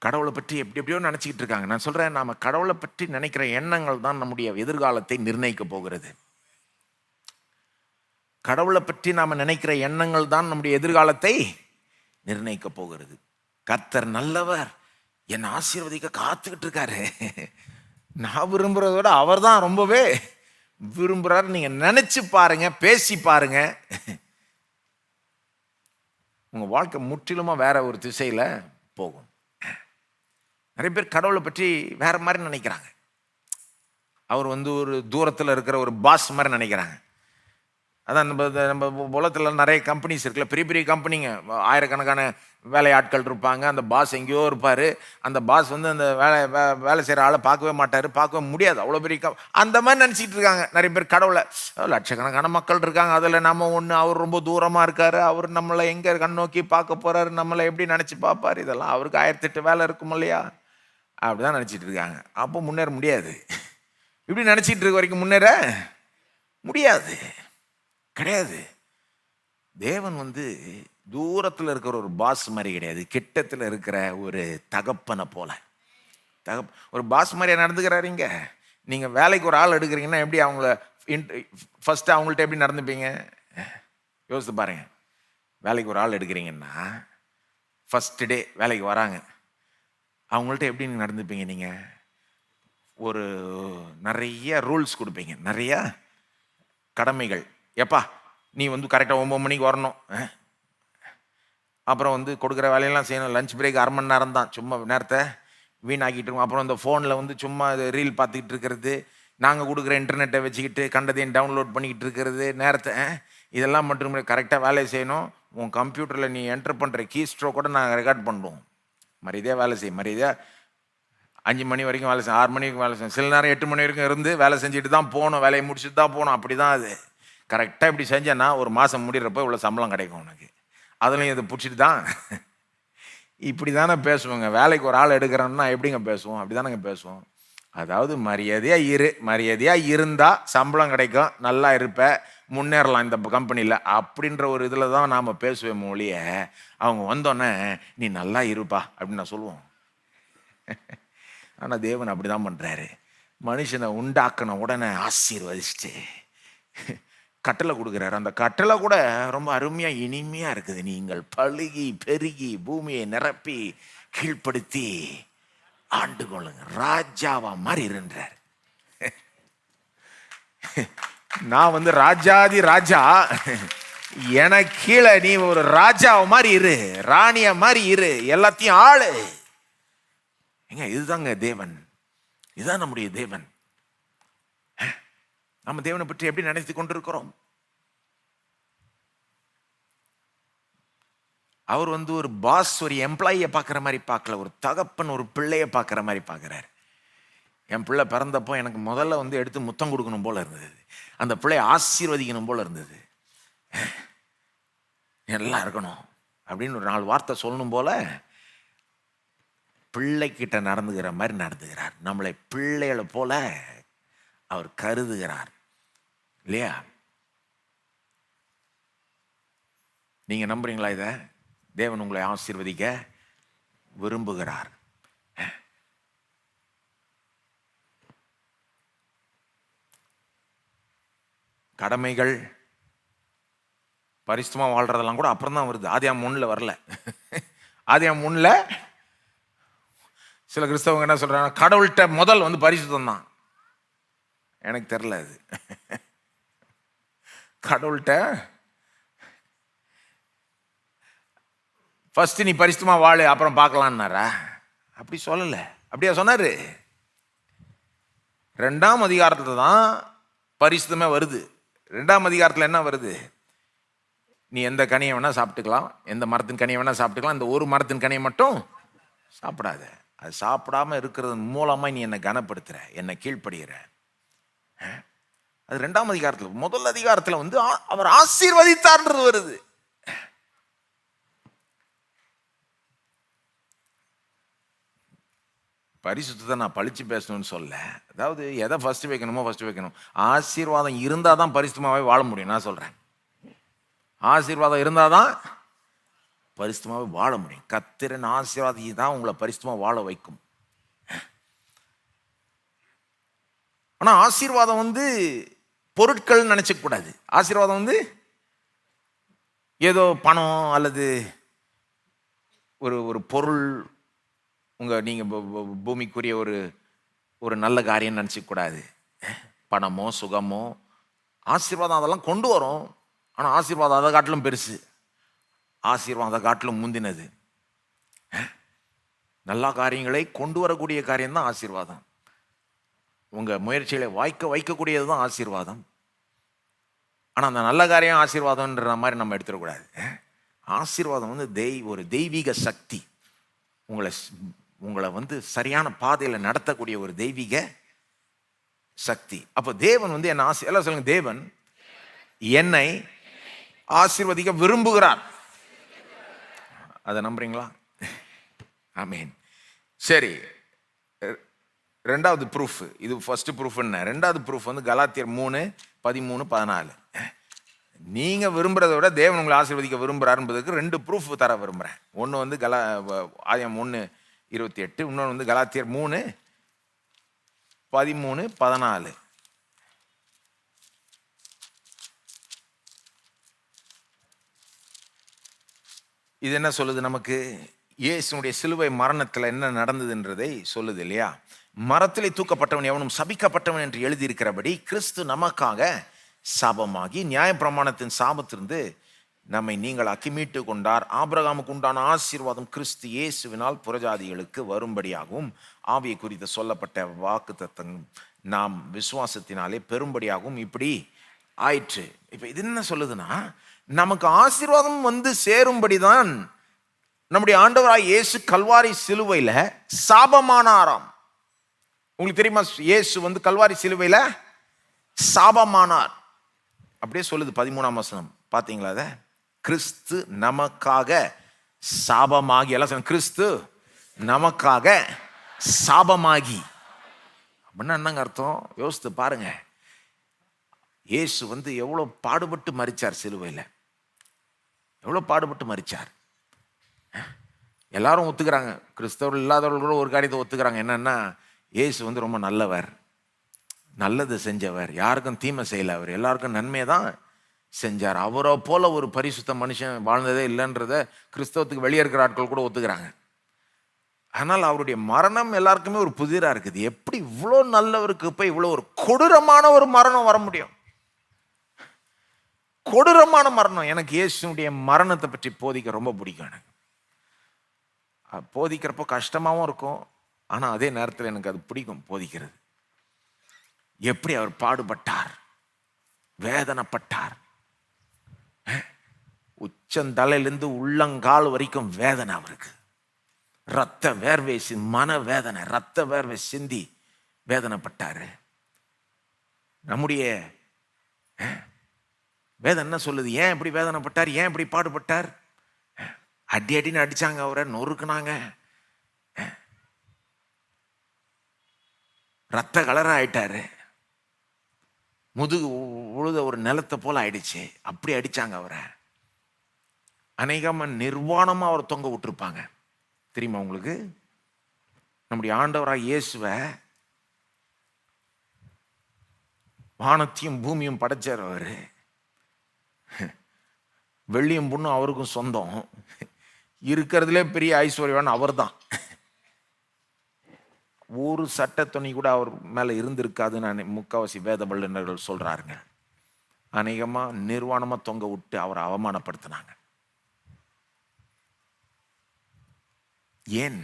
கடவுளை பற்றி எப்படி எப்படியோ நினைச்சிக்கிட்டு இருக்காங்க. நான் சொல்றேன், நாம கடவுளை பற்றி நினைக்கிற எண்ணங்கள் தான் நம்முடைய எதிர்காலத்தை நிர்ணயிக்க போகிறது. கடவுளை பற்றி நாம நினைக்கிற எண்ணங்கள் தான் நம்முடைய எதிர்காலத்தை நிர்ணயிக்க போகிறது. கர்த்தர் நல்லவர், என்னை ஆசீர்வதிக்க காத்துக்கிட்டு இருக்காரு. நான் விரும்புறத விட அவர் தான் ரொம்பவே விரும்புறாரு. நீங்க நினைச்சு பாருங்க, பேசி பாருங்க, உங்க வாழ்க்கை முற்றிலுமா வேற ஒரு திசையில போகும். நிறைய பேர் கடவுளை பற்றி வேற மாதிரி நினைக்கிறாங்க. அவர் ஒரு தூரத்தில் இருக்கிற ஒரு பாஸ் மாதிரி நினைக்கிறாங்க. அதான் நம்ம உலகத்தில் நிறைய கம்பெனிஸ் இருக்குல்ல, பெரிய பெரிய கம்பெனிங்க, ஆயிரக்கணக்கான வேலையாட்கள் இருப்பாங்க. அந்த பாஸ் எங்கேயோ இருப்பார். அந்த பாஸ் அந்த வேலை செய்கிற ஆளை பார்க்கவே மாட்டார், பார்க்கவே முடியாது, அவ்வளோ பெரிய அந்த மாதிரி நினச்சிட்டு இருக்காங்க நிறைய பேர் கடவுளை. லட்சக்கணக்கான மக்கள் இருக்காங்க, அதில் நம்ம ஒன்று, அவர் ரொம்ப தூரமாக இருக்கார், அவர் நம்மளை எங்கே கண்ணோக்கி பார்க்க போகிறாரு, நம்மளை எப்படி நினச்சி பார்ப்பார், இதெல்லாம் அவருக்கு 1008 வேலை இருக்கும் இல்லையா? அப்படிதான் நினச்சிட்டு இருக்காங்க. அப்போ முன்னேற முடியாது. இப்படி நினச்சிட்டு இருக்க வரைக்கும் முன்னேற முடியாது, கிடையாது. தேவன் தூரத்தில் இருக்கிற ஒரு பாஸ் மாதிரி கிடையாது, கிட்டத்தில் இருக்கிற ஒரு தகப்பனை போல. ஒரு பாஸ் மாதிரியா நடந்துக்கிறாருங்க. நீங்கள் வேலைக்கு ஒரு ஆள் எடுக்கிறீங்கன்னா எப்படி அவங்கள ஃபர்ஸ்ட் அவங்கள்ட்ட எப்படி நடந்துப்பீங்க யோசித்து பாருங்க. வேலைக்கு ஒரு ஆள் எடுக்கிறீங்கன்னா ஃபர்ஸ்ட் டே வேலைக்கு வராங்க, அவங்கள்ட்ட எப்படி நீங்கள் நடந்துப்பீங்க? நீங்கள் ஒரு நிறைய ரூல்ஸ் கொடுப்பீங்க, நிறைய கடமைகள். எப்பா நீ கரெக்டாக 9 மணிக்கு வரணும், அப்புறம் கொடுக்குற வேலையெல்லாம் செய்யணும், லஞ்ச் பிரேக் 1/2 மணி நேரம் தான், சும்மா நேரத்தை வீணாக்கிட்டு இருக்கோம். அப்புறம் இந்த ஃபோனில் சும்மா ரீல் பார்த்துக்கிட்டு இருக்கிறது, நாங்கள் கொடுக்குற இன்டர்நெட்டை வச்சுக்கிட்டு கண்டதையும் டவுன்லோட் பண்ணிக்கிட்டு இருக்கிறது, நேரத்தை இதெல்லாம் மட்டும் கரெக்டாக வேலையை செய்யணும். உன் கம்ப்யூட்டரில் நீ என்டர் பண்ணுற கீ ஸ்ட்ரோக் கூட நாங்கள் ரெக்கார்ட் பண்ணுவோம். மரியாதையாக வேலை செய்யும், மரியாதையாக 5 மணி வரைக்கும் வேலை செய்யும், 6 மணிக்கு வேலை செய்யும், சில நேரம் 8 மணி வரைக்கும் இருந்து வேலை செஞ்சுட்டு தான் போகணும், வேலையை முடிச்சுட்டு தான் போகணும். அப்படி தான் அது. கரெக்டாக இப்படி செஞ்சேன்னா ஒரு மாதம் முடிகிறப்போ இவ்வளோ சம்பளம் கிடைக்கும் உனக்கு. அதுலேயும் இதை பிடிச்சிட்டு தான் இப்படி தானே பேசுவோங்க. வேலைக்கு ஒரு ஆள் எடுக்கிறோன்னா எப்படிங்க பேசுவோம்? அப்படி தானேங்க பேசுவோம். அதாவது மரியாதையாக இருந்தால் சம்பளம் கிடைக்கும், நல்லா இருப்ப, முன்னேறலாம் இந்த கம்பெனியில் அப்படின்ற ஒரு இதில் தான் நாம் பேசுவேன் மொழிய. அவங்க வந்தோடனே நீ நல்லா இருப்பா அப்படின்னு நான் சொல்லுவோம். ஆனால் தேவன் அப்படி தான் பண்ணுறாரு. மனுஷனை உண்டாக்கின உடனே ஆசீர்வதிச்சுட்டு கட்டளை கொடுக்குறாரு. அந்த கட்டளை கூட ரொம்ப அருமையாக இனிமையாக இருக்குது. நீங்கள் பழுகி பெருகி பூமியை நிரப்பி கீழ்ப்படுத்தி ஆண்டு கொள்ளுங்க, ராஜாவா மாதிரி இருன்றார். நான் வந்து ராஜாதி ராஜா, எனக்கு கீழே நீ ஒரு ராஜாவை மாதிரி இரு, ராணிய மாதிரி இரு, எல்லாத்தையும் ஆளு. ஏங்க இதுதாங்க தேவன், இதுதான் நம்முடைய தேவன். நம்ம தேவனை பற்றி எப்படி நினைத்து கொண்டிருக்கிறோம்? அவர் வந்து ஒரு பாஸ், ஒரு எம்ப்ளாயியை பார்க்குற மாதிரி பார்க்கல, ஒரு தகப்பன் ஒரு பிள்ளையை பார்க்குற மாதிரி பார்க்குறாரு. என் பிள்ளை பிறந்தப்போ எனக்கு முதல்ல வந்து எடுத்து முத்தம் கொடுக்கணும் போல இருந்தது, அந்த பிள்ளையை ஆசீர்வதிக்கணும் போல இருந்தது, எல்லாம் இருக்கணும் அப்படின்னு ஒரு 4 வார்த்தை சொல்லணும் போல பிள்ளைக்கிட்ட நடந்துக்கிற மாதிரி நடந்துகிறார். நம்மளை பிள்ளைகளை போல அவர் கருதுகிறார் இல்லையா? நீங்க நம்புறீங்களா? இதை தேவன் உங்களை ஆசீர்வதிக்க விரும்புகிறார். கடமைகள் பரிசுத்தமா வாழ்றதெல்லாம் கூட அப்புறம் தான் வருது, ஆதியாகமம் 1 வரல. ஆதியாகமம் 1 சில கிறிஸ்தவங்க என்ன சொல்றாங்க, கடவுள்கிட்ட முதல் வந்து பரிசுத்தம் தான். எனக்கு தெரியல அது. கடவுள்கிட்ட ஃபர்ஸ்ட் நீ பரிசுத்தமா வாழு அப்புறம் பார்க்கலான்னாரா? அப்படி சொல்லல. அப்படியா சொன்னாரு? 2ஆம் அதிகாரத்துல தான் பரிசுத்தமே வருது. 2ஆம் அதிகாரத்துல என்ன வருது? நீ எந்த கனியை வேணா சாப்பிட்டுக்கலாம், எந்த மரத்தின் கனியை வேணா சாப்பிட்டுக்கலாம், இந்த ஒரு மரத்தின் கனியை மட்டும் சாப்பிடாத. அது சாப்பிடாம இருக்கிறது மூலமா நீ என்னை கனப்படுத்துற, என்னை கீழ்ப்படுகிற. அது 2ஆம் அதிகாரத்துல. முதல் அதிகாரத்துல வந்து அவர் ஆசீர்வதித்தார்ன்றது வருது. பரிசுத்தத்தை நான் பழிச்சு பேசணும்னு சொல்ல, அதாவது எதை ஃபர்ஸ்ட் வைக்கணுமோ ஃபர்ஸ்ட் வைக்கணும். ஆசீர்வாதம் இருந்தால் தான் பரிசுத்தமாகவே வாழ முடியும். நான் சொல்றேன், ஆசீர்வாதம் இருந்தால் தான் பரிசுத்தமாகவே வாழ முடியும். கர்த்தரின் ஆசீர்வாதம் தான் உங்களை பரிசுத்தமாக வாழ வைக்கும். ஆனால் ஆசீர்வாதம் வந்து பொருட்கள் நினைச்சக்க கூடாது. ஆசீர்வாதம் வந்து ஏதோ பணம் அல்லது ஒரு பொருள், நீங்கள் பூமிக்குரிய ஒரு நல்ல காரியம் நினச்சிக்க கூடாது. பணமோ சுகமோ ஆசீர்வாதம் அதெல்லாம் கொண்டு வரும். ஆனால் ஆசீர்வாதம் அதை காட்டிலும் பெருசு, ஆசீர்வாதம் அதை காட்டிலும் முந்தினது. நல்ல காரியங்களை கொண்டு வரக்கூடிய காரியம்தான் ஆசீர்வாதம். உங்கள் முயற்சிகளை வைக்கக்கூடியது தான் ஆசீர்வாதம். ஆனால் அந்த நல்ல காரியம் ஆசீர்வாதம்ன்ற மாதிரி நம்ம எடுத்துடக்கூடாது. ஆசீர்வாதம் வந்து ஒரு தெய்வீக சக்தி, உங்களை வந்து சரியான பாதையில் நடத்தக்கூடிய ஒரு தெய்வீக சக்தி. அப்போ தேவன் வந்து என்ன எல்லாம் சொல்லுங்க, தேவன் என்னை ஆசீர்வதிக்க விரும்புகிறார். அதை நம்புறீங்களா? ஆமீன். சரி, 2வது ப்ரூஃப். இது ஃபர்ஸ்ட் ப்ரூஃப். 2வது ப்ரூஃப் வந்து கலாத்தியர் 3:13-14. நீங்க விரும்புறதை விட தேவன் உங்களை ஆசீர்வதிக்க விரும்புறாரு என்பதற்கு 2 ப்ரூஃப் தர விரும்புறேன். ஒன்று வந்து ஆதியாகமம் 1:28, இன்னொன்று வந்து கலாத்தியர் 3:13-14. இது என்ன சொல்லுது நமக்கு? இயேசுனுடைய சிலுவை மரணத்தில் என்ன நடந்ததுன்றதை சொல்லுது இல்லையா? மரத்திலே தூக்கப்பட்டவன் எவனும் சபிக்கப்பட்டவன் என்று எழுதியிருக்கிறபடி கிறிஸ்து நமக்காக சாபமாகி நியாயப்பிரமாணத்தின் சாபத்திலிருந்து நம்மை நீங்களாக்கி மீட்டு கொண்டார். ஆபிரகாமுக்கு உண்டான ஆசீர்வாதம் கிறிஸ்து இயேசுவினால் புறஜாதிகளுக்கு வரும்படியாகவும் ஆவியை குறித்து சொல்லப்பட்ட வாக்கு தத்தம் நாம் விசுவாசத்தினாலே பெரும்படியாகவும் இப்படி ஆயிற்று. இப்ப இது என்ன சொல்லுதுன்னா, நமக்கு ஆசீர்வாதம் வந்து சேரும்படிதான் நம்முடைய ஆண்டவராய் இயேசு கல்வாரி சிலுவையில சாபமானாராம். உங்களுக்கு தெரியுமா? இயேசு வந்து கல்வாரி சிலுவையில சாபமானார். அப்படியே சொல்லுது 13ஆம் வசனம். பார்த்தீங்களா? அத கிறிஸ்து நமக்காக சாபமாகி, எல்லாம் சொல்லுங்க, கிறிஸ்து நமக்காக சாபமாகி. அப்படின்னா என்னங்க அர்த்தம்? யோசித்து பாருங்க. இயேசு வந்து எவ்வளோ பாடுபட்டு மரிச்சார் சிலுவையில், எவ்வளோ பாடுபட்டு மரிச்சார். எல்லாரும் ஒத்துக்கிறாங்க, கிறிஸ்தவர்கள் இல்லாதவர்கள் கூட ஒரு காரியத்தை ஒத்துக்கிறாங்க. என்னன்னா, இயேசு வந்து ரொம்ப நல்லவர், நல்லது செஞ்சவர், யாருக்கும் தீமை செய்யல, அவர் எல்லாருக்கும் நன்மையை தான் செஞ்சார். அவரை போல ஒரு பரிசுத்த மனுஷன் வாழ்ந்ததே இல்லைன்றத கிறிஸ்தவத்துக்கு வெளியே இருக்கிற ஆட்கள் கூட ஒத்துக்கிறாங்க. ஆனால் அவருடைய மரணம் எல்லாருக்குமே ஒரு புதிராக இருக்குது. எப்படி இவ்வளோ நல்லவருக்கு போய் இவ்வளோ ஒரு கொடூரமான ஒரு மரணம் வர முடியும்? கொடூரமான மரணம். எனக்கு இயேசுடைய மரணத்தை பற்றி போதிக்க ரொம்ப பிடிக்கும். எனக்கு போதிக்கிறப்போ கஷ்டமாகவும் இருக்கும், ஆனால் அதே நேரத்தில் எனக்கு அது பிடிக்கும் போதிக்கிறது. எப்படி அவர் பாடுபட்டார், வேதனைப்பட்டார். உச்சந்தலையிலிருந்து உள்ளங்கால் வரைக்கும் வேதனை அவருக்கு. ரத்த வேர்வை, மன வேதனை, ரத்த வேர்வை சிந்தி வேதனைப்பட்டாரு. நம்முடைய வேதனை என்ன சொல்லுது? ஏன் இப்படி வேதனைப்பட்டார், ஏன் இப்படி பாடுபட்டார்? அடி அடின்னு அடிச்சாங்க, அவரை நொறுக்குனாங்க, ரத்த கலரா ஆயிட்டாரு, முதுகு உழுத ஒரு நிலத்தை போல ஆயிடுச்சு. அப்படி அடிச்சாங்க அவரை. அநேகமா நிர்வாணமா அவர் தொங்க விட்டுருப்பாங்க. தெரியுமா உங்களுக்கு? நம்முடைய ஆண்டவராக இயேசுவை வானத்தையும் பூமியும் படைச்சார் அவரு. வெள்ளியும் பொண்ணும் அவருக்கும் சொந்தம். இருக்கிறதுலே பெரிய ஐஸ்வர்யவான் அவர் தான். ஒரு சட்ட துணி கூட அவர் மேல இருந்திருக்காதுன்னு முக்காவாசி வேத வல்லுநர்கள் சொல்றாருங்க. அநேகமா நிர்வாணமா தொங்க விட்டு அவரை அவமானப்படுத்தினாங்க. ஏன்?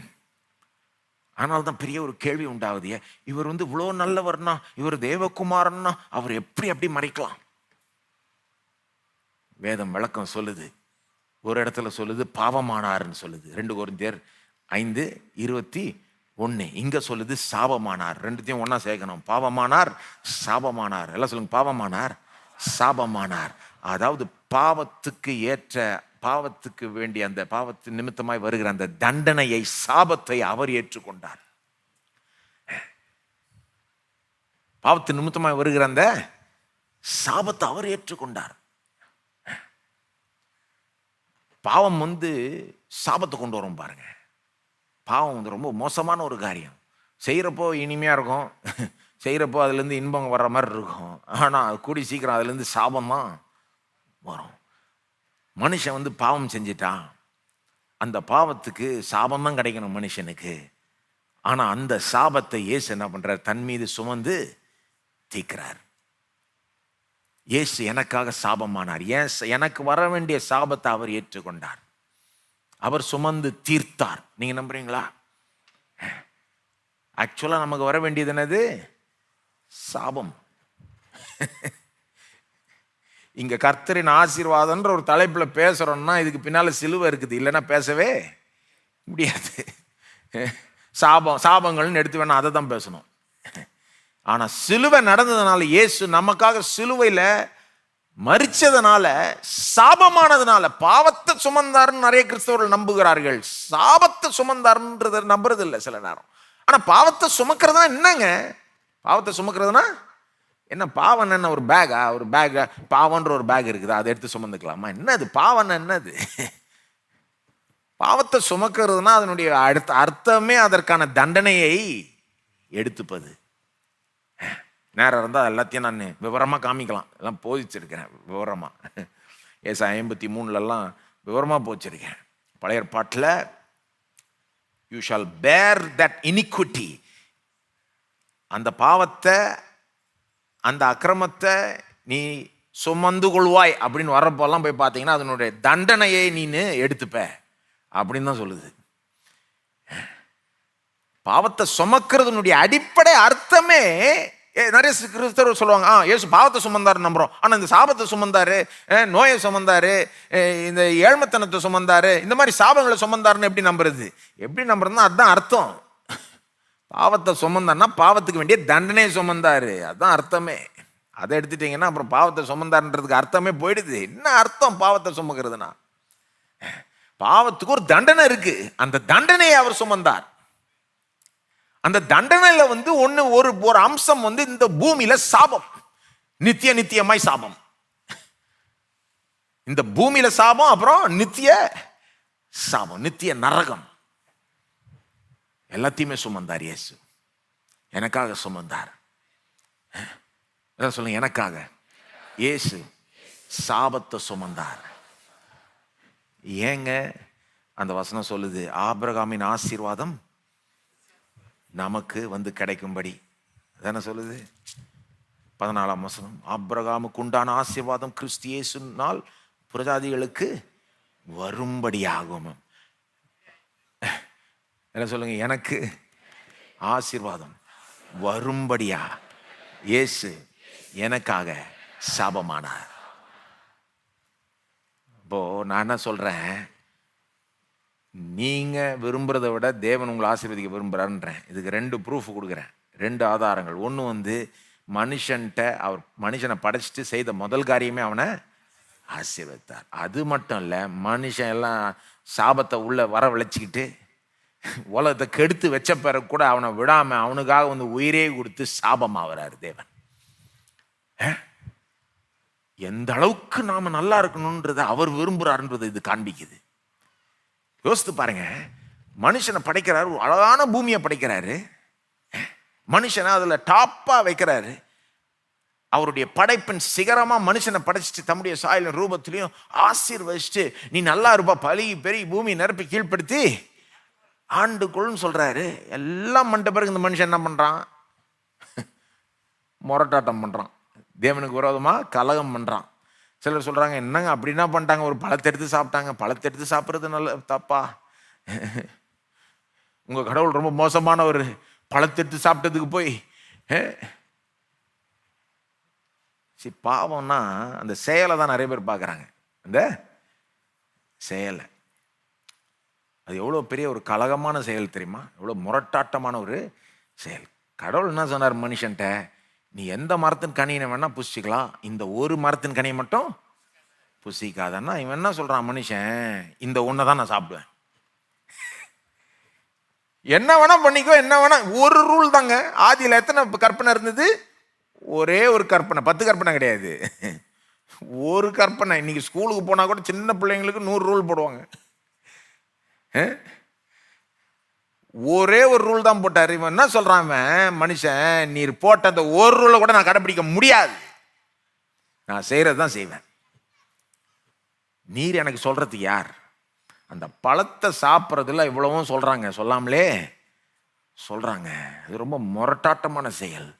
ஆனால் தான் பெரிய ஒரு கேள்வி உண்டாகுது. இவர் இவ்வளோ நல்லவர்னா, இவர் தேவகுமாரன்னா அவர் எப்படி அப்படி மறைக்கலாம்? வேதம் விளக்கம் சொல்லுது. ஒரு இடத்துல சொல்லுது பாவமானார்னு சொல்லுது, 2 கொரிந்தியர் 5:21. இங்க சொல்லுது சாபமானார். ரெண்டுத்தையும் ஒன்னா சேர்க்கணும். பாவமானார், சாபமானார். எல்லாம் சொல்லுங்க, பாவமானார், சாபமானார். அதாவது பாவத்துக்கு ஏற்ற, பாவத்துக்கு வேண்டிய, அந்த பாவத்து நிமித்தமாய் வருகிற அந்த தண்டனையை, சாபத்தை அவர் ஏற்றுக்கொண்டார். பாவத்து நிமித்தமாய் வருகிற அந்த சாபத்தை அவர் ஏற்றுக்கொண்டார். பாவம் சாபத்தை கொண்டு வரும் பாருங்க. பாவம் ரொம்ப மோசமான ஒரு காரியம். செய்யறப்போ இனிமையா இருக்கும், செய்யறப்போ அதுல இருந்து இன்பம் வர்ற மாதிரி இருக்கும். ஆனா கூடி சீக்கிரம் அதுல இருந்து சாபம் தான் வரும். மனுஷன் பாவம் செஞ்சிட்டான், அந்த பாவத்துக்கு சாபம் தான் கிடைக்கணும் மனுஷனுக்கு. ஆனா அந்த சாபத்தை இயேசு என்ன பண்றார்? தன் மீது சுமந்து தீர்க்கிறார். இயேசு எனக்காக சாபமானார். எனக்கு வர வேண்டிய சாபத்தை அவர் ஏற்றுக்கொண்டார். அவர் சுமந்து தீர்த்தார். நீங்க நம்புறீங்களா? ஆக்சுவலா நமக்கு வர வேண்டியது என்னது? சாபம். இங்க கர்த்தரின் ஆசீர்வாதம்ன்ற ஒரு தலைப்புல பேசுறோம்னா இதுக்கு பின்னால சிலுவை இருக்குது, இல்லைன்னா பேசவே முடியாது. சாபங்கள்னு எடுத்து வேணா அதை தான் பேசணும். ஆனா சிலுவை நடந்ததுனால, இயேசு நமக்காக சிலுவையில மரிச்சதுனால, சாபமானதுனால, பாவத்தை சுமந்தாருன்னு நிறைய கிறிஸ்தவர்கள் நம்புகிறார்கள். சாபத்தை சுமந்தாருன்றத நம்புறது இல்லை சில நேரம். ஆனா பாவத்தை சுமக்கிறதுனா என்னங்க? பாவத்தை சுமக்கிறதுனா என்ன? பாவம் என்ன? ஒரு பேகா? ஒரு பேக், பாவன்ற ஒரு பேக் இருக்குது, அதை எடுத்து சுமந்துக்கலாமா? என்னது பாவம்? என்னது பாவத்தை சுமக்கிறதுனா அதனுடைய அர்த்தமே அதற்கான தண்டனையை எடுத்துப்பது. நேரம் இருந்தால் எல்லாத்தையும் நான் விவரமாக காமிக்கலாம், எல்லாம் போதிச்சிருக்கிறேன் விவரமாக. ஏசா 53 விவரமாக போச்சிருக்கேன். பழைய ஏற்பாட்டில் யூ ஷால் பேர் தட் இனிக்விட்டி, அந்த பாவத்தை, அந்த அக்கிரமத்தை நீ சுமந்து கொள்வாய் அப்படின்னு வர்றப்போல்லாம் போய் பார்த்தீங்கன்னா அதனுடைய தண்டனையை நீனு எடுத்துப்ப அப்படின்னு தான் சொல்லுது. பாவத்தை சுமக்கிறதுனுடைய அடிப்படை அர்த்தமே, நிறைய கிறிஸ்தவர்கள் சொல்லுவாங்க, இயேசு பாவத்தை சுமந்தாரு நம்புறோம், ஆனா இந்த சாபத்தை சுமந்தாரு, நோயை சுமந்தாரு, இந்த ஏழ்மத்தனத்தை சுமந்தாரு, இந்த மாதிரி சாபங்களை சுமந்தாருன்னு எப்படி நம்புறது? எப்படி நம்புறதுன்னா அதுதான் அர்த்தம். பாவத்தை சுமந்தாருன்னா பாவத்துக்கு வேண்டிய தண்டனையை சுமந்தாரு, அதுதான் அர்த்தமே. அதை எடுத்துட்டீங்கன்னா அப்புறம் பாவத்தை சுமந்தாருன்றதுக்கு அர்த்தமே போயிடுது. என்ன அர்த்தம் பாவத்தை சுமக்கிறதுனா? பாவத்துக்கு ஒரு தண்டனை இருக்கு, அந்த தண்டனையை அவர் சுமந்தார். அந்த தண்டனையில ஒரு அம்சம் இந்த பூமியில சாபம், நித்தியமாய் சாபம். இந்த பூமியில சாபம், அப்புறம் நித்திய சாபம், நித்திய நரகம். எல்லாத்தையுமே சுமந்தார் இயேசு. எனக்காக சுமந்தார். சொல்லுங்க, எனக்காக இயேசு சாபத்தை சுமந்தார். ஏங்க அந்த வசனம் சொல்லுது, ஆபிரகாமின் ஆசீர்வாதம் நமக்கு வந்து கிடைக்கும்படி தானே சொல்லுது 14ஆம் வசனம். ஆபிரகாமுக்கு உண்டான ஆசீர்வாதம் கிறிஸ்து இயேசுவினால் புறஜாதிகளுக்கு வரும்படியாகும். என்ன சொல்லுங்க, எனக்கு ஆசீர்வாதம் வரும்படியா இயேசு எனக்காக சாபமானார். இப்போ நான் என்ன சொல்றேன், நீங்க விரும்புறதை விட தேவன் உங்களை ஆசீர்வதிக்க விரும்புறாருன்றேன். இதுக்கு 2 ப்ரூஃப் கொடுக்குறேன், 2 ஆதாரங்கள். ஒன்று வந்து மனுஷன்ட்ட அவர் மனுஷனை படைச்சிட்டு செய்த முதல் காரியமே அவனை ஆசீர்வதித்தார். அது மட்டும் இல்லை, மனுஷன் எல்லாம் சாபத்தை உள்ள வர விளைச்சிக்கிட்டு உலகத்தை கெடுத்து வச்ச பிறகு கூட அவனை விடாம அவனுக்காக வந்து உயிரே கொடுத்து சாபமாகிறார் தேவன். எந்த அளவுக்கு நாம நல்லா இருக்கணும்ன்றத அவர் விரும்புறாருன்றது இது காண்பிக்குது. யோசித்து பாருங்க, மனுஷனை படைக்கிறாரு, ஒரு அழகான பூமியை படைக்கிறாரு, மனுஷனை அதுல டாப்பா வைக்கிறாரு. அவருடைய படைப்பின் சிகரமா மனுஷனை படைச்சிட்டு தம்முடைய சாயலின் ரூபத்திலையும் ஆசீர்வதிச்சுட்டு நீ நல்லா இருப்பா, பழகி பெரிய பூமி நிரப்பி கீழ்ப்படுத்தி ஆண்டுக்குள்னு சொல்றாரு. எல்லாம் பண்ணிட்ட பிறகு இந்த மனுஷன் என்ன பண்றான்? முரட்டாட்டம் பண்றான், தேவனுக்கு விரோதமா கலகம் பண்றான். சிலர் சொல்றாங்க, என்னங்க அப்படி என்ன பண்ணிட்டாங்க, ஒரு பழத்தை எடுத்து சாப்பிட்டாங்க. பழத்தை எடுத்து சாப்பிட்றது நல்ல தப்பா? உங்க கடவுள் ரொம்ப மோசமான ஒரு பழத்தை எடுத்து சாப்பிட்டதுக்கு போய் பாவம்னா அந்த செயலை தான் நிறைய பேர் பார்க்குறாங்க. அந்த செயலை, அது எவ்வளோ பெரிய ஒரு கலகமான செயல் தெரியுமா? எவ்வளோ முரட்டாட்டமான ஒரு செயல். கடவுள் என்ன சொன்னார் மனுஷன்ட்ட, நீ எந்த மரத்தின் கனியை வேணா புசிக்கலாம், இந்த ஒரு மரத்தின் கனியை மட்டும் புசிக்காதன்னா இவன் என்ன சொல்றான், மனுஷன் இந்த ஒன்றை தான் நான் சாப்பிடுவேன், என்ன வேணா பண்ணிக்கோ, என்ன வேணா. ஒரு ரூல் தாங்க. ஆதியில் எத்தனை கற்பனை இருந்தது? ஒரே ஒரு கற்பனை, 10 கற்பனை கிடையாது, ஒரு கற்பனை. இன்னைக்கு ஸ்கூலுக்கு போனா கூட சின்ன பிள்ளைங்களுக்கு 100 ரூல் போடுவாங்க. ஒரே ஒரு ரூல் தான் போட்டார். இவன் என்ன சொல்றான், மனுஷன் நீர் போட்ட அந்த ஒரு ரூலை கூட நான் கடைபிடிக்க முடியாது, நான் செய்யறது தான் செய்வேன். நீர் எனக்கு சொல்றதுக்கு யார்? அந்த பழத்தை சாப்பிட்றதுல இவ்வளவும் சொல்றாங்க, சொல்லாமலே சொல்றாங்க. அது ரொம்ப முரட்டாட்டமான செயல்.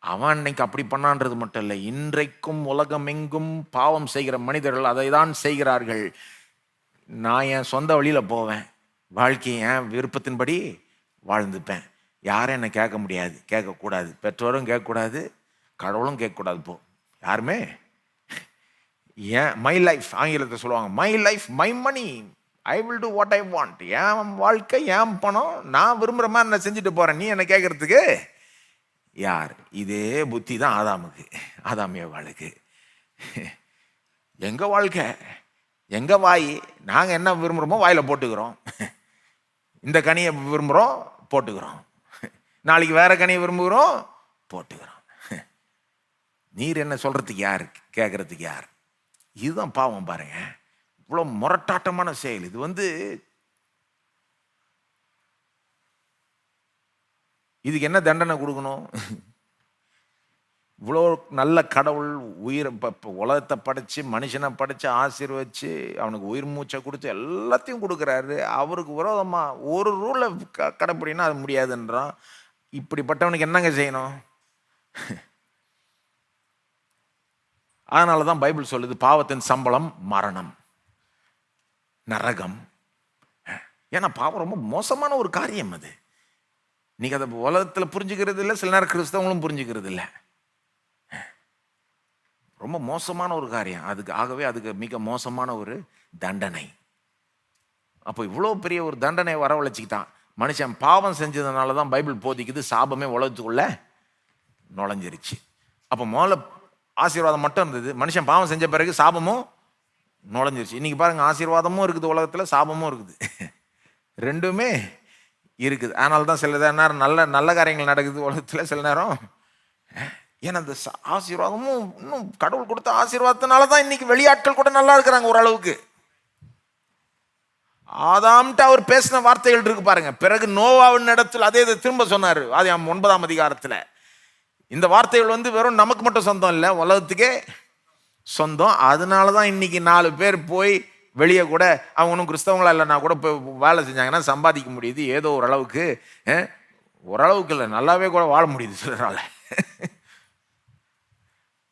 அவன் அன்னைக்கு அப்படி பண்ணான்றது மட்டும் இல்லை, இன்றைக்கும் உலகம் எங்கும் பாவம் செய்கிற மனிதர்கள் அதை தான் செய்கிறார்கள். நான் என் சொந்த வழியில போவேன், வாழ்க்கையை என் விருப்பத்தின்படி வாழ்ந்துப்பேன், யாரும் என்னை கேட்க முடியாது, கேட்கக்கூடாது, பெற்றோரும் கேட்கக்கூடாது, கடவுளும் கேட்கக்கூடாது. போ யாருமே ஏன் மை லைஃப், ஆங்கிலத்தை சொல்லுவாங்க my life my money, I will do what I want. என் வாழ்க்கை என் பணம், நான் விரும்புகிற மாதிரி நான் செஞ்சுட்டு போகிறேன், நீ என்னை கேட்கறதுக்கு யார்? இதே புத்தி தான் ஆதாமுக்கு, ஆதாமியவாளுக்கு. எங்க வாழ்க்கை எங்க வாய், நாங்கள் என்ன விரும்புகிறோமோ வாயில் போட்டுக்கிறோம். இந்த கனியை விரும்புகிறோம் போட்டுக்கிறோம், நாளைக்கு வேற கனியை விரும்புகிறோம் போட்டுக்கிறோம். நீர் என்ன சொல்றதுக்கு யார், கேட்கறதுக்கு யார்? இதுதான் பாவம் பாருங்க, இவ்வளோ முரட்டாட்டமான செயல். இது வந்து இதுக்கு என்ன தண்டனை கொடுக்கணும்? இவ்வளோ நல்ல கடவுள் உயிரை உலகத்தை படைச்சு மனுஷனை படைச்சு ஆசீர்வச்சு அவனுக்கு உயிர் மூச்சை கொடுத்து எல்லாத்தையும் கொடுக்குறாரு. அவருக்கு விரோதமா ஒரு ரூலை கடைப்பிடினா அது முடியாதுன்றான். இப்படிப்பட்டவனுக்கு என்னங்க செய்யணும்? அதனால தான் பைபிள் சொல்லுது, பாவத்தின் சம்பளம் மரணம், நரகம். ஏன்னா பாவம் ரொம்ப மோசமான ஒரு காரியம். அது இன்னைக்கு அதை உலகத்தில் புரிஞ்சுக்கிறது இல்லை, சில நேரம் கிறிஸ்தவங்களும் புரிஞ்சுக்கிறது இல்லை. ரொம்ப மோசமான ஒரு காரியம் அதுக்கு. ஆகவே அதுக்கு மிக மோசமான ஒரு தண்டனை. அப்போ இவ்வளோ பெரிய ஒரு தண்டனை வரவழைச்சிக்கிட்டான் மனுஷன். பாவம் செஞ்சதுனால தான் பைபிள் போதிக்குது சாபமே உலகத்துக்குள்ள நுழைஞ்சிருச்சு. அப்போ முதல்ல ஆசீர்வாதம் மட்டும் இருந்தது, மனுஷன் பாவம் செஞ்ச பிறகு சாபமும் நுழைஞ்சிருச்சு. இன்னைக்கு பாருங்க, ஆசீர்வாதமும் இருக்குது உலகத்தில், சாபமும் இருக்குது, ரெண்டுமே இருக்குது. அதனால தான் சில நேரம் நல்ல நல்ல காரியங்கள் நடக்குது உலகத்தில், சில நேரம். ஏன்னா அந்த ஆசீர்வாதமும் இன்னும் கடவுள் கொடுத்த ஆசீர்வாதத்தினால தான் இன்னைக்கு வெளியாட்கள் கூட நல்லா இருக்கிறாங்க ஓரளவுக்கு. ஆதாம்ட்டு அவர் பேசின வார்த்தைகள் இருக்கு பாருங்க. பிறகு நோவாவின் இடத்துல அதே இதை திரும்ப சொன்னார். அது 9ஆம் அதிகாரத்தில். இந்த வார்த்தைகள் வந்து வெறும் நமக்கு மட்டும் சொந்தம் இல்லை, உலகத்துக்கே சொந்தம். அதனால தான் இன்னைக்கு 4 பேர் போய் வெளியே கூட அவங்க ஒன்றும் கிறிஸ்தவங்களா இல்லைன்னா கூட போய் வேலை செஞ்சாங்கன்னா சம்பாதிக்க முடியுது, ஏதோ ஓரளவுக்கு ஓரளவுக்கு இல்லை, நல்லாவே கூட வாழ முடியுது சிலரால்.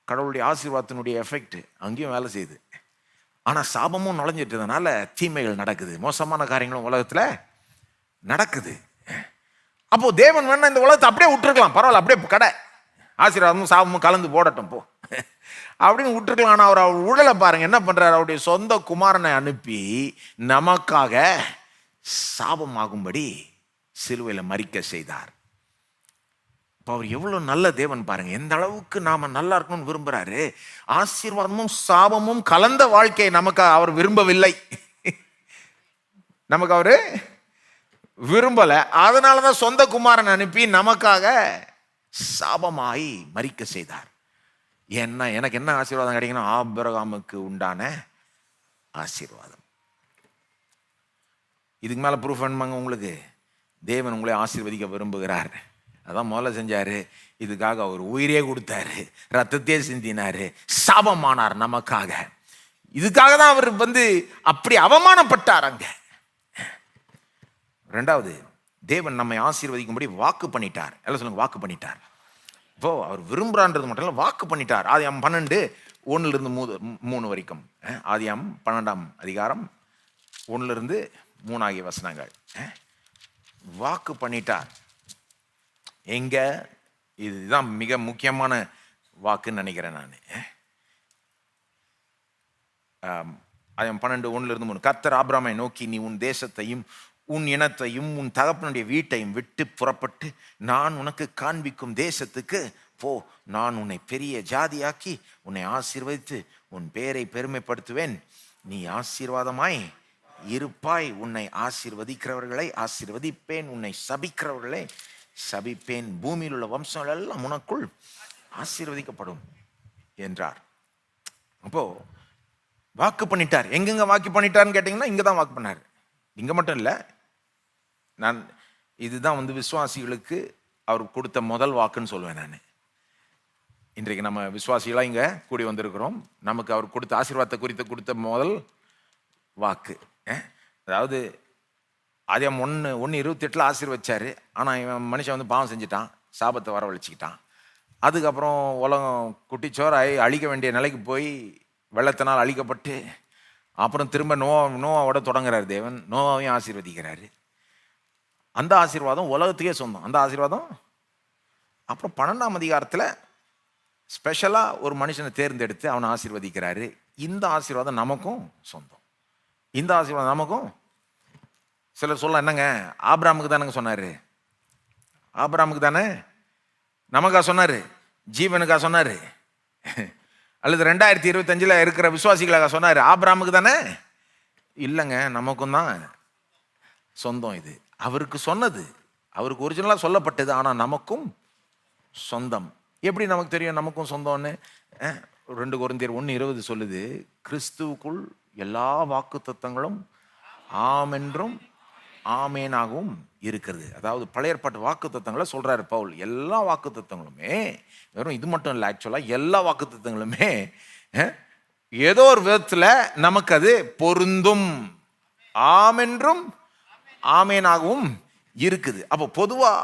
கடவுளுடைய ஆசீர்வாதத்தினுடைய எஃபெக்ட் அங்கேயும் வேலை செய்யுது. ஆனால் சாபமும் நுழைஞ்சிட்டதுனால தீமைகள் நடக்குது, மோசமான காரியங்களும் உலகத்தில் நடக்குது. அப்போ தேவன் வேணா இந்த உலகத்தை அப்படியே விட்டுருக்கலாம், பரவாயில்ல, அப்படியே கடை ஆசீர்வாதமும் சாபமும் கலந்து போடட்டும் போ அப்படின்னு விட்டுருக்கலாம். ஆனால் அவர் உடலை பாருங்க என்ன பண்றாரு, அவருடைய சொந்த குமாரனை அனுப்பி நமக்காக சாபமாகும்படி சிலுவையில் மரிக்க செய்தார். இப்போ அவர் எவ்வளோ நல்ல தேவன் பாருங்க, எந்த அளவுக்கு நாம நல்லா இருக்கணும்னு விரும்புறாரு. ஆசீர்வாதமும் சாபமும் கலந்த வாழ்க்கையை நமக்கு அவர் விரும்பவில்லை, நமக்கு அவரு விரும்பல. அதனாலதான் சொந்த குமாரன் அனுப்பி நமக்காக சாபமாய் மரிக்க செய்தார். என்ன எனக்கு என்ன ஆசீர்வாதம் கிடைக்கணும், ஆபிரகாமுக்கு உண்டான ஆசீர்வாதம். இதுக்கு மேல ப்ரூஃப் வேணுமாங்க உங்களுக்கு? தேவன் உங்களை ஆசீர்வதிக்க விரும்புகிறார், அதான் முதல்ல செஞ்சாரு. இதுக்காக அவர் உயிரே கொடுத்தாரு, ரத்தத்தையே சிந்தினாரு, சாபமானார் நமக்காக. இதுக்காக தான் அவர் அப்படி அவமானப்பட்டார் அங்க. ரெண்டாவது, தேவன் நம்மை ஆசீர்வதிக்கும்படி வாக்கு பண்ணிட்டார். எல்லாம் சொல்லுங்க, வாக்கு பண்ணிட்டார். இப்போ அவர் விரும்புறான்றது மட்டும் இல்லை, வாக்கு பண்ணிட்டார். ஆதியாம் 12:1-3 வரைக்கும், ஆதியாம் 12ஆம் அதிகாரம் 1-3 ஆகிய வசனங்கள். வாக்கு பண்ணிட்டார். எங்க? இதுதான் மிக முக்கியமான வாக்குன்னு நினைக்கிறேன் நான். ஆதியாம் 12:1-3, கர்த்தர் ஆபிரகாமை நோக்கி, நீ உன் தேசத்தையும் உன் இனத்தையும் உன் தகப்பனுடைய வீட்டையும் விட்டு புறப்பட்டு நான் உனக்கு காண்பிக்கும் தேசத்துக்கு போ. நான் உன்னை பெரிய ஜாதியாக்கி உன்னை ஆசீர்வதித்து உன் பேரை பெருமைப்படுத்துவேன். நீ ஆசீர்வாதமாய் இருப்பாய். உன்னை ஆசீர்வதிக்கிறவர்களை ஆசீர்வதிப்பேன், உன்னை சபிக்கிறவர்களை சபிப்பேன். பூமியில் உள்ள வம்சங்கள் எல்லாம் உனக்குள் ஆசீர்வதிக்கப்படும் என்றார். அப்போ வாக்கு பண்ணிட்டார். எங்கெங்க வாக்கு பண்ணிட்டார்னு கேட்டீங்கன்னா இங்கதான் வாக்கு பண்ணார். இங்க மட்டும் இல்லை, நான் இதுதான் விசுவாசிகளுக்கு அவர் கொடுத்த முதல் வாக்குன்னு சொல்லுவேன் நான். இன்றைக்கு நம்ம விசுவாசிகளாக இங்கே கூடி வந்திருக்கிறோம். நமக்கு அவர் கொடுத்த ஆசீர்வாதத்தை குறித்து கொடுத்த முதல் வாக்கு. அதாவது ஆதியாம் 1:28 ஆசீர்வச்சாரு. ஆனால் இவன் மனுஷன் பாவம் செஞ்சுட்டான், சாபத்தை வரவழைச்சிக்கிட்டான். அதுக்கப்புறம் உலகம் குட்டிச்சோராய் அழிக்க வேண்டிய நிலைக்கு போய் வெள்ளத்தினால் அழிக்கப்பட்டு அப்புறம் திரும்ப நோவாவோட தொடங்குறாரு தேவன். நோவாவையும் ஆசீர்வதிக்கிறாரு. அந்த ஆசீர்வாதம் உலகத்துக்கே சொந்தம். அந்த ஆசீர்வாதம் அப்புறம் 12ஆம் அதிகாரத்தில் ஸ்பெஷலாக ஒரு மனுஷனை தேர்ந்தெடுத்து அவனை ஆசீர்வதிக்கிறாரு. இந்த ஆசீர்வாதம் நமக்கும் சொந்தம். இந்த ஆசீர்வாதம் நமக்கும். சிலர் சொல்ல, என்னங்க ஆபிரகாமுக்கு தானேங்க சொன்னார், ஆபிரகாமுக்கு தானே நமக்கா சொன்னார், ஜீவனுக்கா சொன்னார், அல்லது 2025 இருக்கிற விசுவாசிகளாக சொன்னார், ஆபிரகாமுக்கு தானே? இல்லைங்க, நமக்கும் தான் சொந்தம். இது அவருக்கு சொன்னது, அவருக்கு ஒரிஜினலாக சொல்லப்பட்டது. ஆனால் நமக்கும் சொந்தம். எப்படி நமக்கு தெரியும் நமக்கும் சொந்தம்னு? 2 கொரிந்தியர் 1:20 சொல்லுது, கிறிஸ்துவுக்குள் எல்லா வாக்கு தத்தங்களும் ஆம் என்றும் ஆமேனாகவும் இருக்கிறது. அதாவது பழைய ஏற்பாட்டு வாக்கு தத்தங்களை சொல்றாரு பவுல். எல்லா வாக்கு தத்தங்களுமே, வெறும் இது மட்டும் இல்லை, ஆக்சுவலாக எல்லா வாக்கு தத்தங்களுமே ஏதோ ஒரு விதத்தில் நமக்கு அது பொருந்தும், ஆம் என்றும் ஆமேனாகவும் இருக்குது. அப்போ பொதுவாக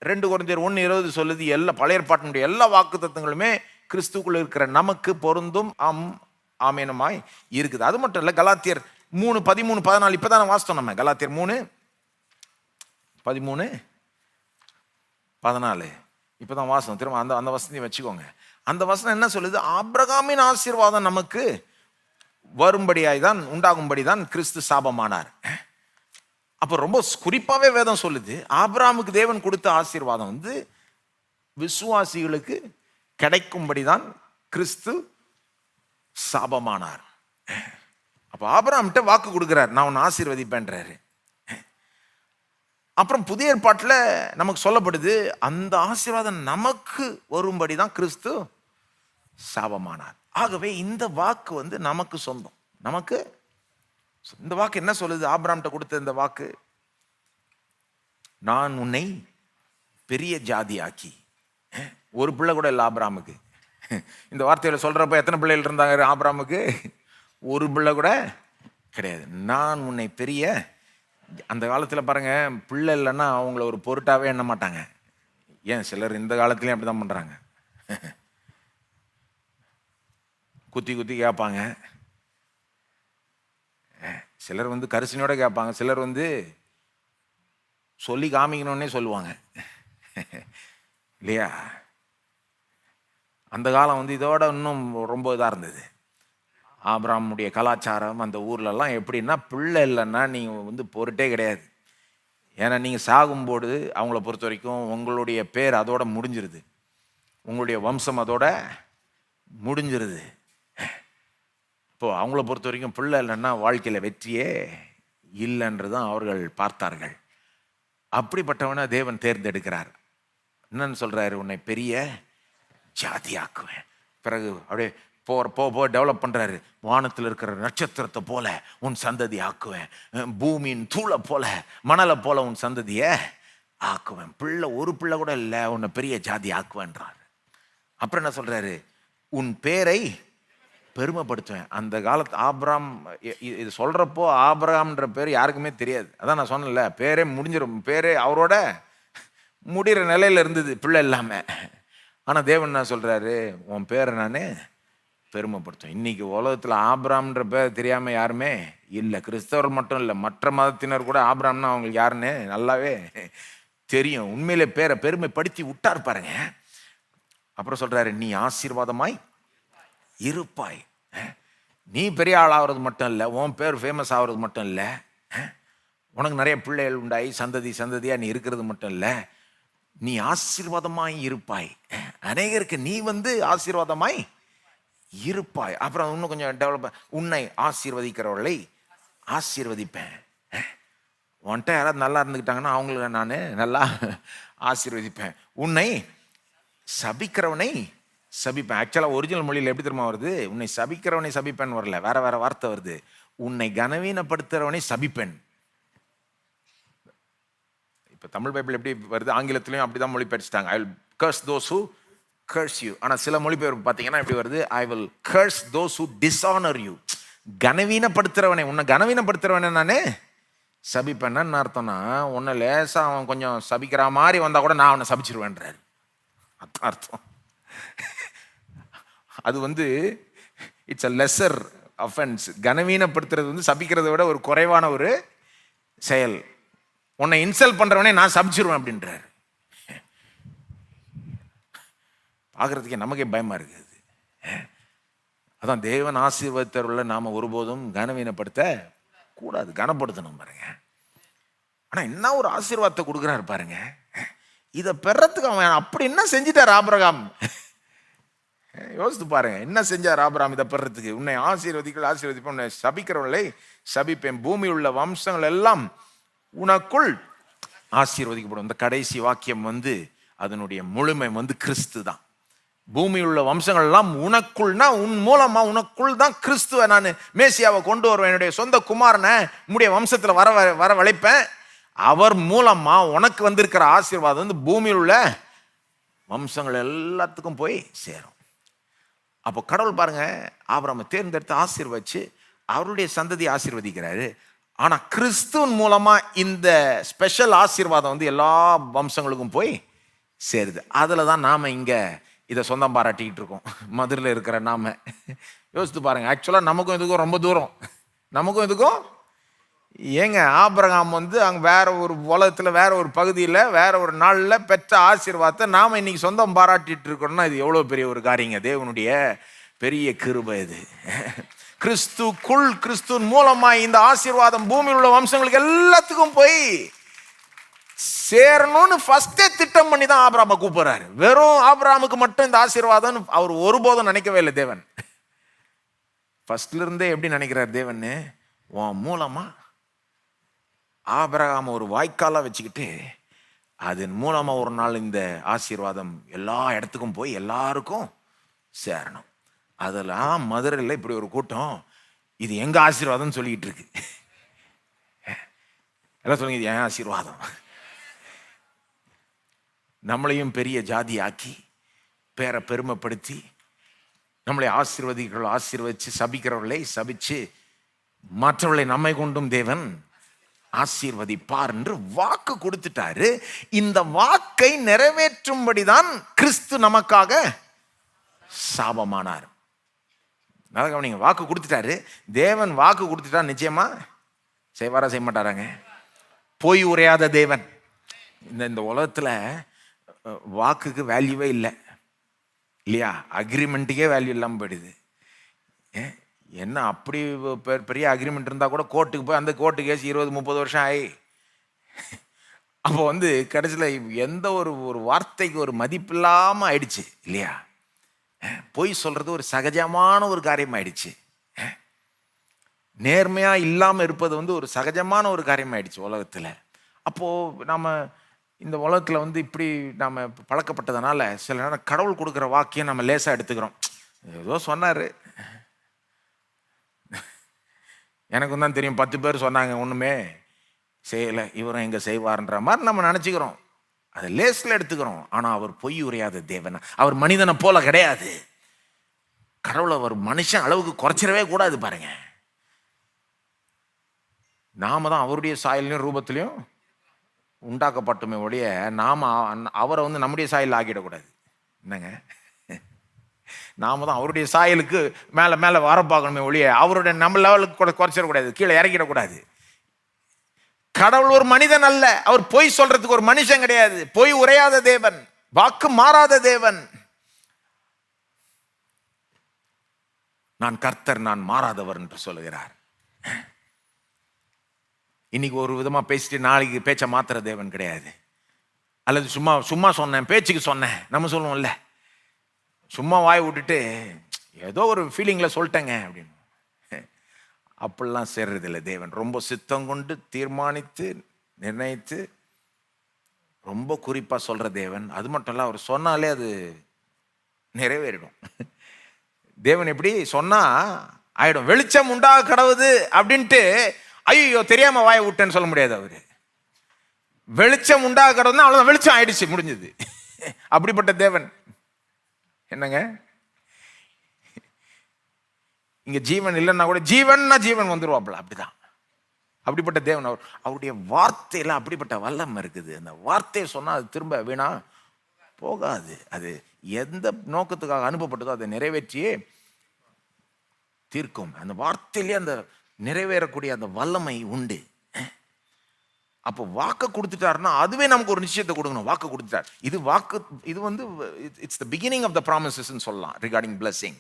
2 கொரிந்தியர் 1:20 சொல்லுது, எல்லா பழைய ஏற்பாட்டினுடைய எல்லா வாக்கு தத்தங்களுமே கிறிஸ்துக்குள்ள இருக்கிற நமக்கு பொருந்தும், ஆமேனுமாய் இருக்குது. அது மட்டும் இல்லை, கலாத்தியர் 3:13-14 இப்போதான் வாசித்தோம் நம்ம. கலாத்தியர் 3:13-14 இப்போதான் வாசனம். திரும்ப அந்த வசனத்தையும் வச்சுக்கோங்க. அந்த வசனம் என்ன சொல்லுது? ஆபிரகாமின் ஆசீர்வாதம் நமக்கு வரும்படியாய்தான், உண்டாகும்படிதான் கிறிஸ்து சாபமானார். அப்போ ரொம்ப குறிப்பாகவே வேதம் சொல்லுது, ஆபிரகாமுக்கு தேவன் கொடுத்த ஆசீர்வாதம் விசுவாசிகளுக்கு கிடைக்கும்படிதான் கிறிஸ்து சாபமானார். அப்போ ஆபிரகாம்கிட்ட வாக்கு கொடுக்குறாரு, நான் உன்னை ஆசீர்வதிப்பேன்றாரு. அப்புறம் புதிய ஏற்பாட்டில் நமக்கு சொல்லப்படுது, அந்த ஆசீர்வாதம் நமக்கு வரும்படி தான் கிறிஸ்து சாபமானார். ஆகவே இந்த வாக்கு நமக்கு சொந்தம். நமக்கு இந்த வாக்கு என்ன சொல்லுது? ஆபிரகாம்கிட்ட கொடுத்த இந்த வாக்கு, நான் உன்னை பெரிய ஜாதியாக்கி. ஒரு பிள்ளை கூட இல்லை ஆபிரகாமுக்கு. இந்த வார்த்தையில சொல்றப்ப எத்தனை பிள்ளைகள் இருந்தாங்க ஆபிரகாமுக்கு? ஒரு பிள்ளை கூட கிடையாது. நான் உன்னை பெரிய அந்த காலத்தில் பாருங்க, பிள்ளை இல்லைன்னா அவங்கள ஒரு பொருட்டாவே எண்ண மாட்டாங்க. ஏன் சிலர் இந்த காலத்துலேயும் அப்படி தான் பண்ணுறாங்க. குத்தி குத்தி கேட்பாங்க. சிலர் வந்து கரிசனையோட கேட்பாங்க. சிலர் வந்து சொல்லி காமிக்கணுன்னே சொல்லுவாங்க. இல்லையா? அந்த காலம் வந்து இதோட இன்னும் ரொம்ப இதாக இருந்தது. ஆபிரகாமுடைய கலாச்சாரம் அந்த ஊர்லலாம் எப்படின்னா, பிள்ளை இல்லைன்னா நீங்கள் வந்து பொருட்டே கிடையாது. ஏன்னா நீங்கள் சாகும்போது அவங்கள பொறுத்த வரைக்கும் உங்களுடைய பேர் அதோட முடிஞ்சிருது, உங்களுடைய வம்சம் அதோட முடிஞ்சிருது. இப்போது அவங்கள பொறுத்த வரைக்கும் பிள்ளை இல்லைன்னா வாழ்க்கையில் வெற்றியே இல்லைன்றதான் அவர்கள் பார்த்தார்கள். அப்படிப்பட்டவனை தேவன் தேர்ந்தெடுக்கிறார். என்னன்னு சொல்கிறாரு? உன்னை பெரிய ஜாதியாக்குவேன். பிறகு அப்படியே போக டெவலப் பண்ணுறாரு. வானத்தில் இருக்கிற நட்சத்திரத்தை போல உன் சந்ததி ஆக்குவேன், பூமியின் தூளை போல மணலை போல உன் சந்ததியை ஆக்குவேன். பிள்ளை ஒரு பிள்ளை கூட இல்லை, உன்னை பெரிய ஜாதி ஆக்குவேன்றாரு. அப்புறம் என்ன சொல்கிறாரு? உன் பேரை பெருமைப்படுத்துவேன். அந்த காலத்து ஆபிரகாம் இது சொல்கிறப்போ ஆபிரகாம்ன்ற பேர் யாருக்குமே தெரியாது. அதான் நான் சொன்னேன்ல, பேரே முடிஞ்சிடும், பேரே அவரோட முடிகிற நிலையில் இருந்தது பிள்ளை இல்லாமல். ஆனால் தேவன் என்ன சொல்கிறாரு? உன் பேரை நான் பெருமைப்படுத்துவேன். இன்றைக்கி உலகத்தில் ஆபிரகாம்ன்ற பேர் தெரியாமல் யாருமே இல்லை. கிறிஸ்தவர் மட்டும் இல்லை, மற்ற மதத்தினர் கூட ஆபிரகாம்னா அவங்களுக்கு யாருன்னு நல்லாவே தெரியும். உண்மையிலே பேரை பெருமைப்படுத்தி விட்டார் பாருங்க. அப்புறம் சொல்கிறாரு, நீ ஆசீர்வாதமாய் இருப்பாய். நீ பெரிய ஆள் ஆகிறது மட்டும் இல்லை, உன் பேர் ஃபேமஸ் ஆகிறது மட்டும் இல்லை, உனக்கு நிறைய பிள்ளைகள் உண்டாயி சந்ததி சந்ததியாக நீ இருக்கிறது மட்டும் இல்லை, நீ ஆசீர்வாதமாய் இருப்பாய். அநேகருக்கு நீ வந்து ஆசீர்வாதமாய் இருப்பாய். அப்புறம் இன்னும் கொஞ்சம் டெவலப், உன்னை ஆசீர்வதிக்கிறவர்களை ஆசீர்வதிப்பேன். உன்கிட்ட யாராவது நல்லா இருந்துக்கிட்டாங்கன்னா அவங்கள நான் நல்லா ஆசீர்வதிப்பேன். உன்னை சபிக்கிறவனை சபிப்பேன். ஆக்சுவலாக ஒரிஜினல் மொழியில் எப்படி தெரியுமா வருது? உன்னை சபிக்கிறவனை சபிப்பேன் வரல, வேற வேற வார்த்தை வருது. உன்னை கனவீனப்படுத்துறவனை சபிப்பேன். இப்போ தமிழ் பைபிள் எப்படி வருது? ஆங்கிலத்திலையும் அப்படி தான் மொழிபெயர்ச்சிட்டாங்க. I will curse those who curse you. ஆனால் சில மொழிபெயர்ப்பு பார்த்தீங்கன்னா எப்படி வருது? I will curse those who dishonour you. கனவீனப்படுத்துறவனை, உன்னை கனவீனப்படுத்துறவனை நான் சபிப்பேன்னா என்ன அர்த்தம்னா, உன்னை லேசாக அவன் கொஞ்சம் சபிக்கிற மாதிரி வந்தால் கூட நான் அவனை சபிச்சிருவேன்றாரு. அதான் அர்த்தம். அது வந்து இட்ஸ் அ லெசர் அஃபென்ஸ். கனவீனப்படுத்துறது வந்து சபிக்கிறத விட ஒரு குறைவான ஒரு செயல். உன்னை இன்சல்ட் பண்றவனே நான் சபிச்சிருவேன் அப்படின்றாரு. பார்க்கறதுக்கே நமக்கே பயமா இருக்குது. அதான் தேவன் ஆசீர்வதித்தவர்களை நாம ஒருபோதும் கனவீனப்படுத்த கூடாது, கனப்படுத்தணும் பாருங்க. ஆனா என்ன ஒரு ஆசீர்வாதத்தை கொடுக்குறாரு பாருங்க. இதை பெறத்துக்கு அவன் அப்படி என்ன செஞ்சிட்டார் ஆபிரகாம்? யோசித்து பாருங்க, என்ன செஞ்சார் ஆபிரகாம் இதை பெறத்துக்கு? உன்னை ஆசீர்வதிப்பேன், உன்னை சபிக்கிறவர்களை சபிப்பேன், பூமி உள்ள வம்சங்கள் எல்லாம் உனக்குள் ஆசீர்வதிக்கப்படும். இந்த கடைசி வாக்கியம் வந்து அதனுடைய முழுமை வந்து கிறிஸ்து தான். பூமி உள்ள வம்சங்கள் எல்லாம் உனக்குள்னா உன் மூலமா உனக்குள் தான் கிறிஸ்துவை நான் மேசியாவை கொண்டு வருவேன். என்னுடைய சொந்த குமாரனை உன்னுடைய வம்சத்தில் வர வளைப்பேன். அவர் மூலமா உனக்கு வந்திருக்கிற ஆசீர்வாதம் வந்து பூமியில் உள்ள வம்சங்கள் எல்லாத்துக்கும் போய் சேரும். அப்போ கடவுள் பாருங்க, ஆபிரகாமை தேர்ந்தெடுத்து ஆசீர்வதிச்சு அவருடைய சந்ததியை ஆசீர்வதிக்கிறாரு. ஆனா கிறிஸ்துவின் மூலமா இந்த ஸ்பெஷல் ஆசீர்வாதம் வந்து எல்லா வம்சங்களுக்கும் போய் சேருது. அதுல தான் நாம இங்க இதை சொந்தம் பாராட்டிக்கிட்டு இருக்கோம். மதுரையில் இருக்கிற நாம யோசித்து பாருங்க. ஆக்சுவலா நமக்கும் இதுக்கும் ரொம்ப தூரம். நமக்கும் இதுக்கும் ஏங்க, ஆபிரகாம் வந்து அங்கே வேற ஒரு உலகத்தில் வேற ஒரு பகுதியில் வேற ஒரு நாளில் பெற்ற ஆசீர்வாதத்தை நாம் இன்னைக்கு சொந்தம் பாராட்டிட்டு இருக்கோம்னா இது எவ்வளோ பெரிய ஒரு காரியங்க. தேவனுடைய பெரிய கிருபை இது. கிறிஸ்துவின் மூலமா இந்த ஆசீர்வாதம் பூமியில் உள்ள வம்சங்களுக்கு எல்லாத்துக்கும் போய் சேரணும்னு ஃபர்ஸ்டே திட்டம் பண்ணி தான் ஆபிரகாமை கூப்பிடுறாரு. வெறும் ஆபிரகாமுக்கு மட்டும் இந்த ஆசீர்வாதம் அவர் ஒருபோதும் நினைக்கவே இல்லை தேவன். ஃபர்ஸ்ட்ல இருந்தே எப்படி நினைக்கிறார் தேவன்? உன் மூலமா ஆபிரகாம் ஒரு வாய்க்காலா வச்சுக்கிட்டு அதன் மூலமா ஒரு நாள் இந்த ஆசீர்வாதம் எல்லா இடத்துக்கும் போய் எல்லாருக்கும் சேரணும். அதெல்லாம் மதுரையில் இப்படி ஒரு கூட்டம் இது எங்க ஆசீர்வாதம் சொல்லிக்கிட்டு இருக்கு. எல்லாம் சொல்லுங்க, இது என் ஆசீர்வாதம். நம்மளையும் பெரிய ஜாதி ஆக்கி பேரை பெருமைப்படுத்தி நம்மளை ஆசீர்வதிச்சு சபிக்கிறவர்களை சபிச்சு மற்றவர்களை நம்மை கொண்டும் தேவன் ஆசீர்வதிப்பார் என்று வாக்கு கொடுத்துட்டாரு. இந்த வாக்கை நிறைவேற்றும்படிதான் கிறிஸ்து நமக்காக சாபமானார். நீங்க வாக்கு கொடுத்துட்டாரு. தேவன் வாக்கு கொடுத்துட்டா நிச்சயமா செய்வாரா செய்ய மாட்டாராங்க? பொய் உரையாத தேவன். இந்த உலகத்துல வாக்குக்கு வேல்யூவே இல்லை இல்லையா? அக்ரிமெண்ட்டுக்கே வேல்யூ இல்லாமல் போயிடுது. என்ன அப்படி பெரிய அக்ரிமெண்ட் இருந்தால் கூட கோர்ட்டுக்கு போய் அந்த கோர்ட்டு கேஸ் 20-30 வருஷம் ஆகி அப்போ கடைசியில் எந்த ஒரு வார்த்தைக்கு ஒரு மதிப்பு இல்லாமல் ஆயிடுச்சு இல்லையா? பொய் சொல்றது ஒரு சகஜமான ஒரு காரியம் ஆயிடுச்சு. நேர்மையா இல்லாமல் இருப்பது ஒரு சகஜமான ஒரு காரியம் ஆயிடுச்சு உலகத்தில். அப்போ நாம இந்த உலகத்தில் இப்படி நாம் பழக்கப்பட்டதுனால சில நேரம் கடவுள் கொடுக்குற வாக்கியம் நம்ம லேசாக எடுத்துக்கிறோம். ஏதோ சொன்னார், எனக்கும் தான் தெரியும், 10 பேர் சொன்னாங்க, ஒன்றுமே செய்யலை, இவரும் எங்கே செய்வார்ன்ற மாதிரி நம்ம நினச்சிக்கிறோம். அதை லேஸில் எடுத்துக்கிறோம். ஆனால் அவர் பொய் உரையாத தேவன். அவர் மனிதனை போல கிடையாது. கடவுளை அவர் மனுஷன் அளவுக்கு குறைச்சிடவே கூடாது. பாருங்க, நாம தான் அவருடைய சாயலையும் ரூபத்திலையும் உண்டாக்கப்பட்டுமே ஒழிய நாம அவரை நம்முடைய சாயல் ஆக்கிடக்கூடாது. என்னங்க, நாம தான் அவருடைய சாயலுக்கு மேலே மேலே வர பார்க்கணுமே ஒழிய அவருடைய நம்ம லெவலுக்கு கூட குறைச்சிடக்கூடாது, கீழே இறக்கிடக்கூடாது. கடவுள் ஒரு மனிதன் அல்ல. அவர் பொய் சொல்றதுக்கு ஒரு மனுஷன் கிடையாது. பொய் உரையாத தேவன், வாக்கு மாறாத தேவன். நான் கர்த்தர், நான் மாறாதவர் என்று சொல்லுகிறார். இன்னைக்கு ஒரு விதமா பேசிட்டு நாளைக்கு பேச்சை மாத்துற தேவன் கிடையாது. அல்லது சும்மா சும்மா சொன்னேன், பேச்சுக்கு சொன்னேன் நம்ம சொல்லுவோம்ல, சும்மா வாய் விட்டுட்டு ஏதோ ஒரு ஃபீலிங்ல சொல்லிட்டேங்க அப்படின்னு. அப்படிலாம் சேர்றதில்லை தேவன். ரொம்ப சித்தம் கொண்டு தீர்மானித்து நிர்ணயித்து ரொம்ப குறிப்பா சொல்ற தேவன். அது மட்டும் இல்ல, அவர் சொன்னாலே அது நிறைவேறிடும். தேவன் எப்படி சொன்னா ஆயிடும். வெளிச்சம் உண்டாக கடவுது அப்படின்ட்டு ஐயோ தெரியாம வாயை விட்டேன்னு சொல்ல முடியாது. அவரு வெளிச்சம் உண்டாக கடவுதுன்னா அவ்வளவுதான், வெளிச்சம் ஆயிடுச்சு, முடிஞ்சது. அப்படிப்பட்ட தேவன். என்னங்க, இங்க ஜீவன் இல்லைன்னா கூட ஜீவன்னா ஜீவன் வந்துருவாப்ல. அப்படிதான், அப்படிப்பட்ட தேவன் அவர். அவருடைய வார்த்தையில அப்படிப்பட்ட வல்லம் இருக்குது. அந்த வார்த்தையை சொன்னா அது திரும்ப வீணா போகாது. அது எந்த நோக்கத்துக்காக அனுப்பப்பட்டதோ அதை நிறைவேற்றியே தீர்க்கும். அந்த வார்த்தையிலே அந்த நிறைவேறக்கூடிய அந்த வல்லமை உண்டு. அப்போ வாக்கு கொடுத்துட்டாருன்னா அதுவே நமக்கு ஒரு நிச்சயத்தை கொடுக்கணும். வாக்கு கொடுத்துட்டார். இது வாக்கு, இது it's the beginning of the ப்ராமிசஸ்ன்னு சொல்லலாம் ரிகார்டிங் பிளஸிங்.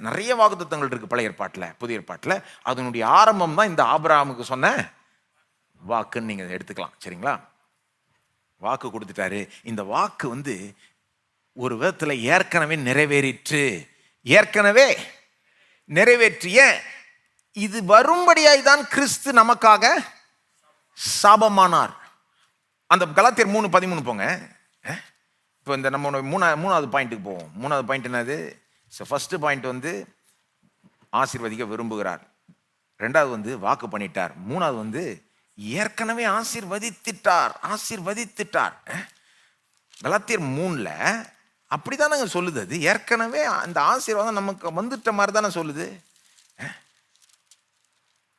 நிறைய வாக்குத்தத்தங்கள் இருக்கு பழைய ஏற்பாட்டில் புதிய ஏற்பாட்டில். அதனுடைய ஆரம்பம் தான் இந்த ஆபிரகாமுக்கு சொன்ன வாக்குன்னு நீங்க எடுத்துக்கலாம். சரிங்களா? வாக்கு கொடுத்துட்டாரு. இந்த வாக்கு ஒரு விதத்தில் ஏற்கனவே நிறைவேறிற்று. ஏற்கனவே நிறைவேற்றிய இது வரும்படியாய் தான் கிறிஸ்து நமக்காக சாபமானார். அந்த கலாத்தியர் 3:13 போங்க. இப்போ இந்த நம்ம மூணாவது பாயிண்ட்டுக்கு போவோம். மூணாவது பாயிண்ட் என்னது? ஃபர்ஸ்ட் பாயிண்ட் ஆசீர்வதிக்க விரும்புகிறார். ரெண்டாவது வாக்கு பண்ணிட்டார். மூணாவது ஏற்கனவே ஆசீர்வதித்திட்டார். ஆசீர்வதித்திட்டார். கலாத்தியர் 3ல அப்படித்தானங்க சொல்லுது. அது ஏற்கனவே அந்த ஆசீர்வாதம் நமக்கு வந்துட்ட மாதிரி தானே சொல்லுது.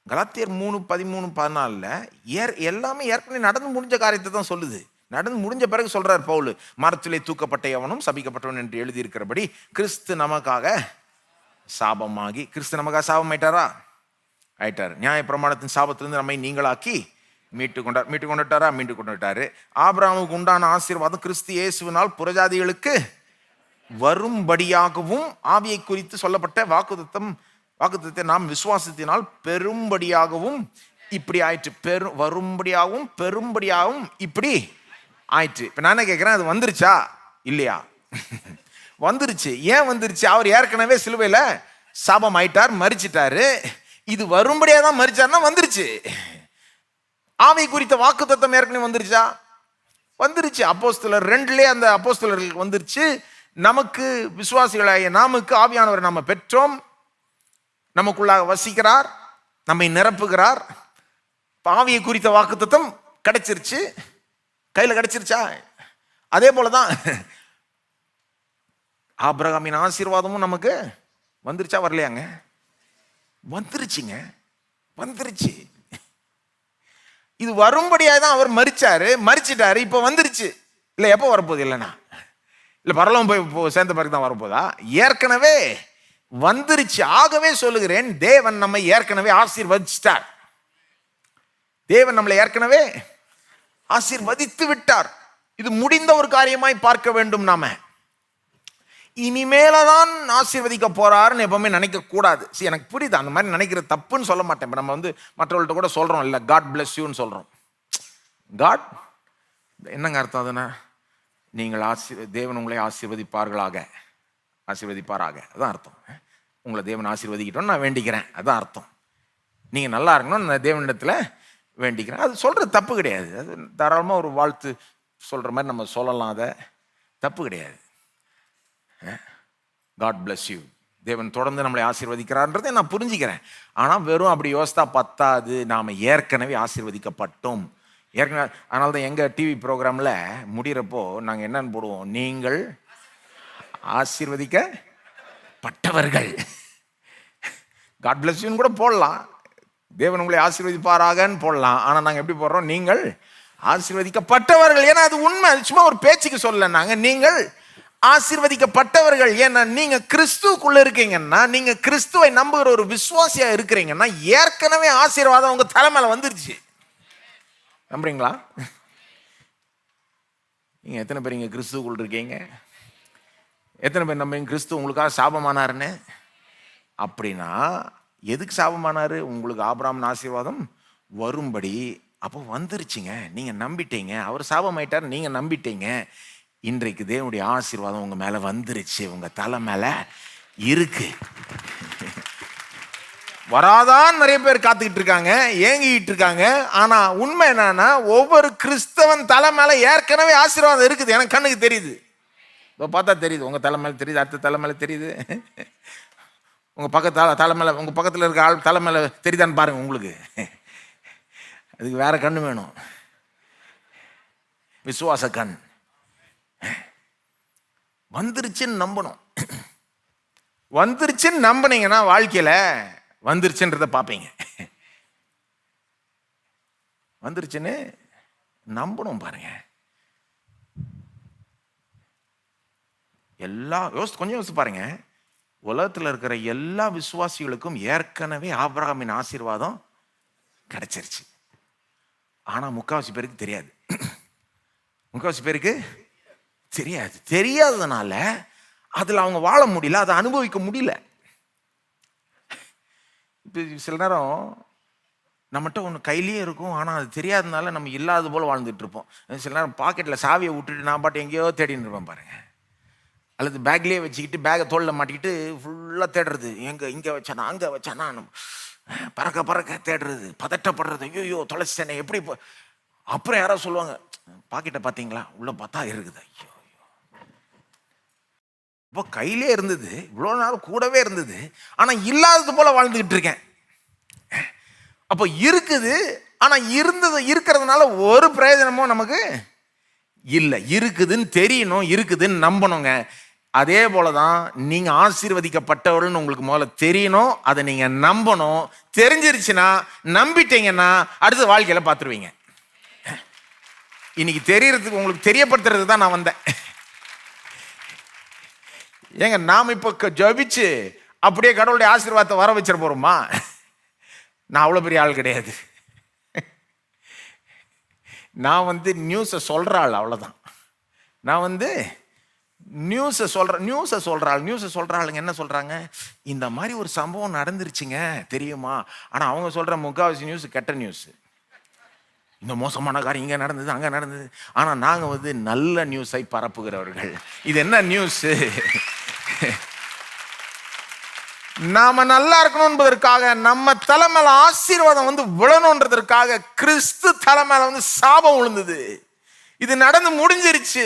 கலாத்தியர் 3:13-14 எல்லாமே ஏற்கனவே நடந்து முடிஞ்ச காரியத்தை தான் சொல்லுது. நடந்து முடிஞ்ச பிறகு சொல்றார் பவுல், மரத்திலே தூக்கப்பட்ட எவனும் சபிக்கப்பட்டவன் என்று எழுதியிருக்கிறபடி கிறிஸ்து நமக்காக சாபமாகி. கிறிஸ்து நமக்காக சாபம் ஆயிட்டார். நியாய பிரமாணத்தின் சாபத்திலிருந்து நம்மை நீங்களாக்கி மீட்டு கொண்டுட்டாரு. ஆபிரகாமுக்கு உண்டான ஆசீர்வாதம் கிறிஸ்து இயேசுவினால் புறஜாதிகளுக்கு வரும்படியாகவும் ஆவியை குறித்து சொல்லப்பட்ட வாக்குத்தத்தத்தை நாம் விசுவாசத்தினால் பெரும்படியாகவும் இப்படி ஆயிற்று. வரும்படியாகவும் பெரும்படியாகவும் இப்படி ஆயிற்று. இப்ப நான் கேட்கிறேன், அது வந்துருச்சா இல்லையா? வந்துருச்சு. ஏன் வந்துருச்சு? அவர் ஏற்கனவே சிலுவையில சாபம் ஆயிட்டார், மரிச்சிட்டாரு. இது வரும்படியா தான் மரிச்சார்னா வந்துருச்சு. ஆவி குறித்த வாக்குத்தத்தம் ஏற்கனவே வந்துருச்சா? வந்துருச்சு. அப்போஸ்தலர் 2லயே அந்த அப்போஸ்தலர்களுக்கு வந்துருச்சு. நமக்கு விசுவாசிகளாகிய நமக்கு ஆவியானவர் நாம பெற்றோம். நமக்குள்ளாக வசிக்கிறார், நம்மை நிரப்புகிறார். ஆவியை குறித்த வாக்குத்தத்தம் கிடைச்சிருச்சு, கையில கிடைச்சிருச்சா? அதே போலதான் ஆபிரகாமின் ஆசீர்வாதமும் நமக்கு வந்துருச்சா வரலையாங்க? வந்துருச்சுங்க, வந்துருச்சு. இது வரும்படியாக தான் அவர் மறிச்சிட்டாரு, இப்போ வந்துருச்சு. இல்லை எப்போ வரப்போகுது? இல்லைண்ணா இல்லை பரலோகம் போய் சேர்ந்த பிறகு தான் வரப்போதா? ஏற்கனவே வந்துருச்சு. ஆகவே சொல்லுகிறேன், தேவன் நம்மை ஏற்கனவே ஆசீர்வதிச்சிட்டார். தேவன் நம்மளை ஏற்கனவே ஆசீர்வதித்து விட்டார். இது முடிந்த ஒரு காரியமாய் பார்க்க வேண்டும். நாம இனிமேலதான் ஆசீர்வதிக்க போறாருன்னு எப்பவுமே நினைக்க கூடாது. எனக்கு புரியுது, அந்த மாதிரி நினைக்கிறது தப்புன்னு சொல்ல மாட்டேன். இப்போ நம்ம மற்றவர்கள்ட்ட கூட சொல்றோம் இல்லை, காட் பிளஸ் யூன்னு சொல்றோம். காட் என்னங்க அர்த்தம்? அதுனா நீங்கள் தேவன் உங்களை ஆசீர்வதிப்பாராக, அதான் அர்த்தம். உங்களை தேவன் ஆசீர்வதிக்கிட்டோன்னு நான் வேண்டிக்கிறேன், அதான் அர்த்தம். நீங்கள் நல்லா இருக்கணும்னு நான் தேவனிடத்தில் வேண்டிக்கிறேன். அது சொல்கிறது தப்பு கிடையாது. அது தாராளமாக ஒரு வாழ்த்து சொல்கிற மாதிரி நம்ம சொல்லலாம், அதை தப்பு கிடையாது. காட் பிளஸ் யூ, தேவன் தொடர்ந்து நம்மளை ஆசீர்வதிக்கிறான்றதை நான் புரிஞ்சுக்கிறேன். ஆனால் வெறும் அப்படி யோசித்தா பத்தாது. நாம் ஏற்கனவே ஆசீர்வதிக்கப்பட்டோம். ஏற்கனவே அதனால தான் எங்கள் டிவி ப்ரோக்ராமில் முடிகிறப்போ நாங்கள் என்னன்னு போடுவோம், நீங்கள் ஆசீர்வதிக்கப்பட்டவர்கள். காட் பிளஸ் யூன்னு கூட போடலாம், தேவன் உங்களை ஆசீர்வதிப்பாராகன்னு போடலாம். ஆனால் நாங்கள் எப்படி போடுறோம், நீங்கள் ஆசீர்வதிக்கப்பட்டவர்கள். ஏன்னா அது உண்மை, அது சும்மா ஒரு பேச்சுக்கு சொல்லலை. நாங்கள் நீங்கள் ஆசீர்வதிக்கப்பட்டவர்கள். ஏன்னா நீங்க கிறிஸ்துக்குள்ள இருக்கீங்கன்னா, நீங்க கிறிஸ்துவை நம்புகிற ஒரு விசுவாசியா இருக்கிறீங்கன்னா, ஏற்கனவே ஆசீர்வாதம் உங்க தலைமையில வந்துருச்சு. நம்புறீங்களா? நீங்க எத்தனை பேர் இங்க கிறிஸ்துக்குள்ள இருக்கீங்க? எத்தனை பேர் நம்புறீங்க கிறிஸ்து உங்களுக்காக சாபமானாருன்னு? அப்படின்னா எதுக்கு சாபமானாரு? உங்களுக்கு ஆபிரகாமின் ஆசீர்வாதம் வரும்படி. அப்போ வந்துருச்சுங்க, நீங்க நம்பிட்டீங்க. அவர் சாபமாயிட்டார், நீங்க நம்பிட்டீங்க. இன்றைக்கு தேவனுடைய ஆசீர்வாதம் உங்க மேல வந்துருச்சு, உங்க தலை மேல இருக்கு. வராதான் நிறைய பேர் காத்துக்கிட்டு இருக்காங்க, ஏங்கிட்டு இருக்காங்க. ஆனா உண்மை என்னன்னா, ஒவ்வொரு கிறிஸ்தவன் தலை மேல ஏற்கனவே ஆசீர்வாதம் இருக்குது. எனக்கு கண்ணுக்கு தெரியுது, பார்த்தா தெரியுது. உங்க தலை மேல தெரியுது, அடுத்த தலை மேல தெரியுது, உங்க பக்கத்து தலை மேல, உங்க பக்கத்துல இருக்க ஆள் தலை மேல தெரியுதான்னு பாருங்க. உங்களுக்கு அதுக்கு வேற கண்ணு வேணும், விசுவாச கண். வந்துருச்சுன்னு நம்பணும். வந்துருச்சுன்னு நம்பினீங்கன்னா வாழ்க்கையில வந்துருச்சுன்றத பார்ப்பீங்க. வந்துருச்சுன்னு நம்பணும். பாருங்க, கொஞ்சம் யோசிச்சு பாருங்க. உலகத்தில் இருக்கிற எல்லா விசுவாசிகளுக்கும் ஏற்கனவே ஆபிரகாமின் ஆசீர்வாதம் கிடைச்சிருச்சு. ஆனா முக்காவாசி பேருக்கு தெரியாது. முக்காவாசி பேருக்கு தெரியாது. தெரியாததுனால அதில் அவங்க வாழ முடியல, அதை அனுபவிக்க முடியல. இப்போ சில நேரம் நம்மகிட்ட ஒன்று கையிலேயே இருக்கும், ஆனால் அது தெரியாததுனால நம்ம இல்லாத போல் வாழ்ந்துட்டு இருப்போம். சில நேரம் பாக்கெட்டில் சாவியை விட்டுட்டு நான் பாட்டு எங்கேயோ தேடின்னு இருப்பேன் பாருங்க. அல்லது பேக்லேயே வச்சுக்கிட்டு பேகை தோளில் மாட்டிக்கிட்டு ஃபுல்லாக தேடுறது, இங்கே வச்சானா அங்கே வச்சானா, பறக்க பறக்க தேடுறது, பதட்டப்படுறது, ஐயோ தொலைச்சிட்டேனே எப்படி. அப்புறம் யாரோ சொல்லுவாங்க, பாக்கெட்டை பார்த்தீங்களா, உள்ள பார்த்தா இருக்குது. ஐயோ, இப்போ கையிலே இருந்தது, இவ்வளோ நாள் கூடவே இருந்தது, ஆனால் இல்லாதது போல வாழ்ந்துக்கிட்டு இருக்கேன். அப்போ இருக்குது, ஆனால் இருக்கிறதுனால ஒரு பிரயோஜனமும் நமக்கு இல்லை. இருக்குதுன்னு தெரியணும், இருக்குதுன்னு நம்பணுங்க. அதே போலதான் நீங்க ஆசீர்வதிக்கப்பட்டவர்கள் உங்களுக்கு முதல்ல தெரியணும், அதை நீங்க நம்பணும். தெரிஞ்சிருச்சுன்னா, நம்பிட்டீங்கன்னா அடுத்த வாழ்க்கையில பார்த்துருவீங்க. இன்னைக்கு தெரியறதுக்கு, உங்களுக்கு தெரியப்படுத்துறதுக்கு தான் நான் வந்தேன். ஏங்க நாம் இப்போ ஜபிச்சு அப்படியே கடவுளுடைய ஆசீர்வாதத்தை வர வச்சிட போறோமா? நான் அவ்வளோ பெரிய ஆள் கிடையாது. நான் நியூஸை சொல்கிற ஆள், அவ்வளோதான். நான் நியூஸை சொல்கிற ஆளுங்க என்ன சொல்கிறாங்க, இந்த மாதிரி ஒரு சம்பவம் நடந்துருச்சுங்க தெரியுமா? ஆனால் அவங்க சொல்கிற முக்கால்வாசி நியூஸ் கெட்ட நியூஸ். இந்த மோசமான காரியம் இங்கே நடந்தது, அங்கே நடந்தது. ஆனால் நாங்கள் நல்ல நியூஸை பரப்புகிறவர்கள். இது என்ன நியூஸு? நாம நல்லா இருக்கணும் என்பதற்காக, நம்ம தலைமையில ஆசீர்வாதம் விழணுன்றதற்காக கிறிஸ்து தலைமையில சாபம் விழுந்தது. இது நடந்து முடிஞ்சிருச்சு.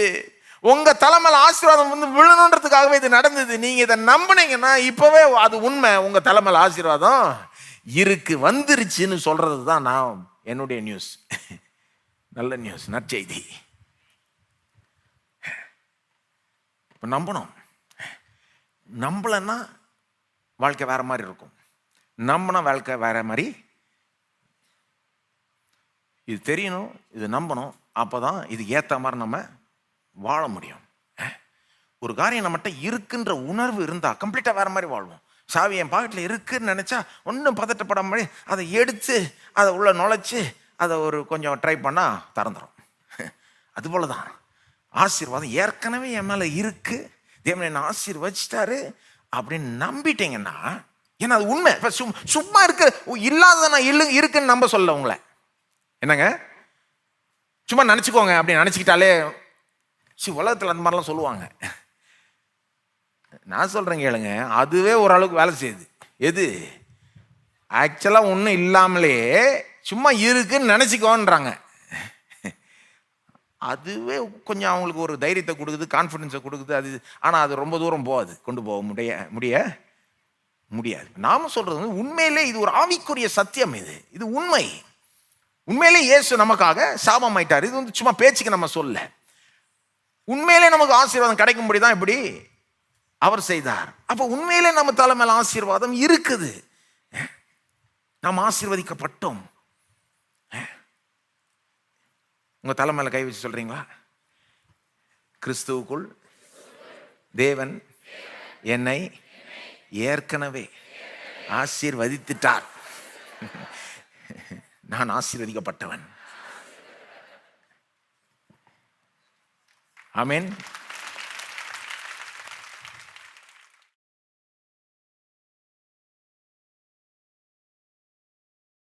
உங்க தலைமையில ஆசீர்வாதம் விழணுன்றதுக்காகவே இது நடந்தது. நீங்க இதை நம்பினீங்கன்னா இப்பவே அது உண்மை. உங்க தலைமையில ஆசீர்வாதம் இருக்கு, வந்துருச்சுன்னு சொல்றது தான் நான் என்னுடைய நியூஸ். நல்ல நியூஸ், நற்செய்தி. இப்ப நம்பணும். நம்பலன்னா வாழ்க்கை வேற மாதிரி இருக்கும், நம்பினா வாழ்க்கை வேற மாதிரி இது தெரியணும், இது நம்பணும். அப்போதான் இதுக்கு ஏற்ற மாதிரி நம்ம வாழ முடியும். ஒரு காரியம் நம்மகிட்ட இருக்குன்ற உணர்வு இருந்தால் கம்ப்ளீட்டாக வேறு மாதிரி வாழ்வோம். சாவி என் பாக்கெட்டில் இருக்குன்னு நினச்சா ஒன்றும் பதட்டப்படாம அதை எடுத்து அதை உள்ள நுழைச்சி அதை ஒரு கொஞ்சம் ட்ரை பண்ணால் திறந்துடும். அதுபோல தான் ஆசீர்வாதம் ஏற்கனவே என் மேலே இருக்குது, தேவன் என்னை ஆசீர்வதிச்சிட்டாரு அப்படின்னு நம்பிட்டீங்கன்னா, ஏன்னா அது உண்மை. இப்போ சும்மா இருக்க இல்லாத நான் இருக்குன்னு நம்ப சொல்ல உங்களை. என்னங்க சும்மா நினச்சிக்கோங்க அப்படின்னு நினச்சிக்கிட்டாலே உலகத்தில் அந்த மாதிரிலாம் சொல்லுவாங்க. நான் சொல்கிறேன் கேளுங்க, அதுவே ஓரளவுக்கு வேலை செய்யுது. எது ஆக்சுவலாக ஒன்றும் இல்லாமலே சும்மா இருக்குன்னு நினச்சிக்கோன்றாங்க. அதுவே கொஞ்சம் அவங்களுக்கு ஒரு தைரியத்தை கொடுக்குது, கான்ஃபிடென்ஸை கொடுக்குது. அது ஆனால் அது ரொம்ப தூரம் போகாது, கொண்டு போக முடியாது. நாம சொல்கிறது வந்து உண்மையிலே இது ஒரு ஆவிக்குரிய சத்தியம். இது உண்மை. உண்மையிலே இயேசு நமக்காக சாபம் ஆயிட்டார். இது வந்து சும்மா பேச்சுக்கு நம்ம சொல்ல. உண்மையிலே நமக்கு ஆசீர்வாதம் கிடைக்கும்படி தான் இப்படி அவர் செய்தார். அப்போ உண்மையிலே நம்ம தலை மேல ஆசீர்வாதம் இருக்குது. நாம் ஆசீர்வதிக்கப்பட்டோம். உங்க தலை மேல கை வச்சு சொல்றீங்களா? கிறிஸ்துவுக்குள் தேவன் என்னை ஏற்கனவே ஆசீர்வதித்துட்டார். நான் ஆசீர்வதிக்கப்பட்டவன். ஆமென்.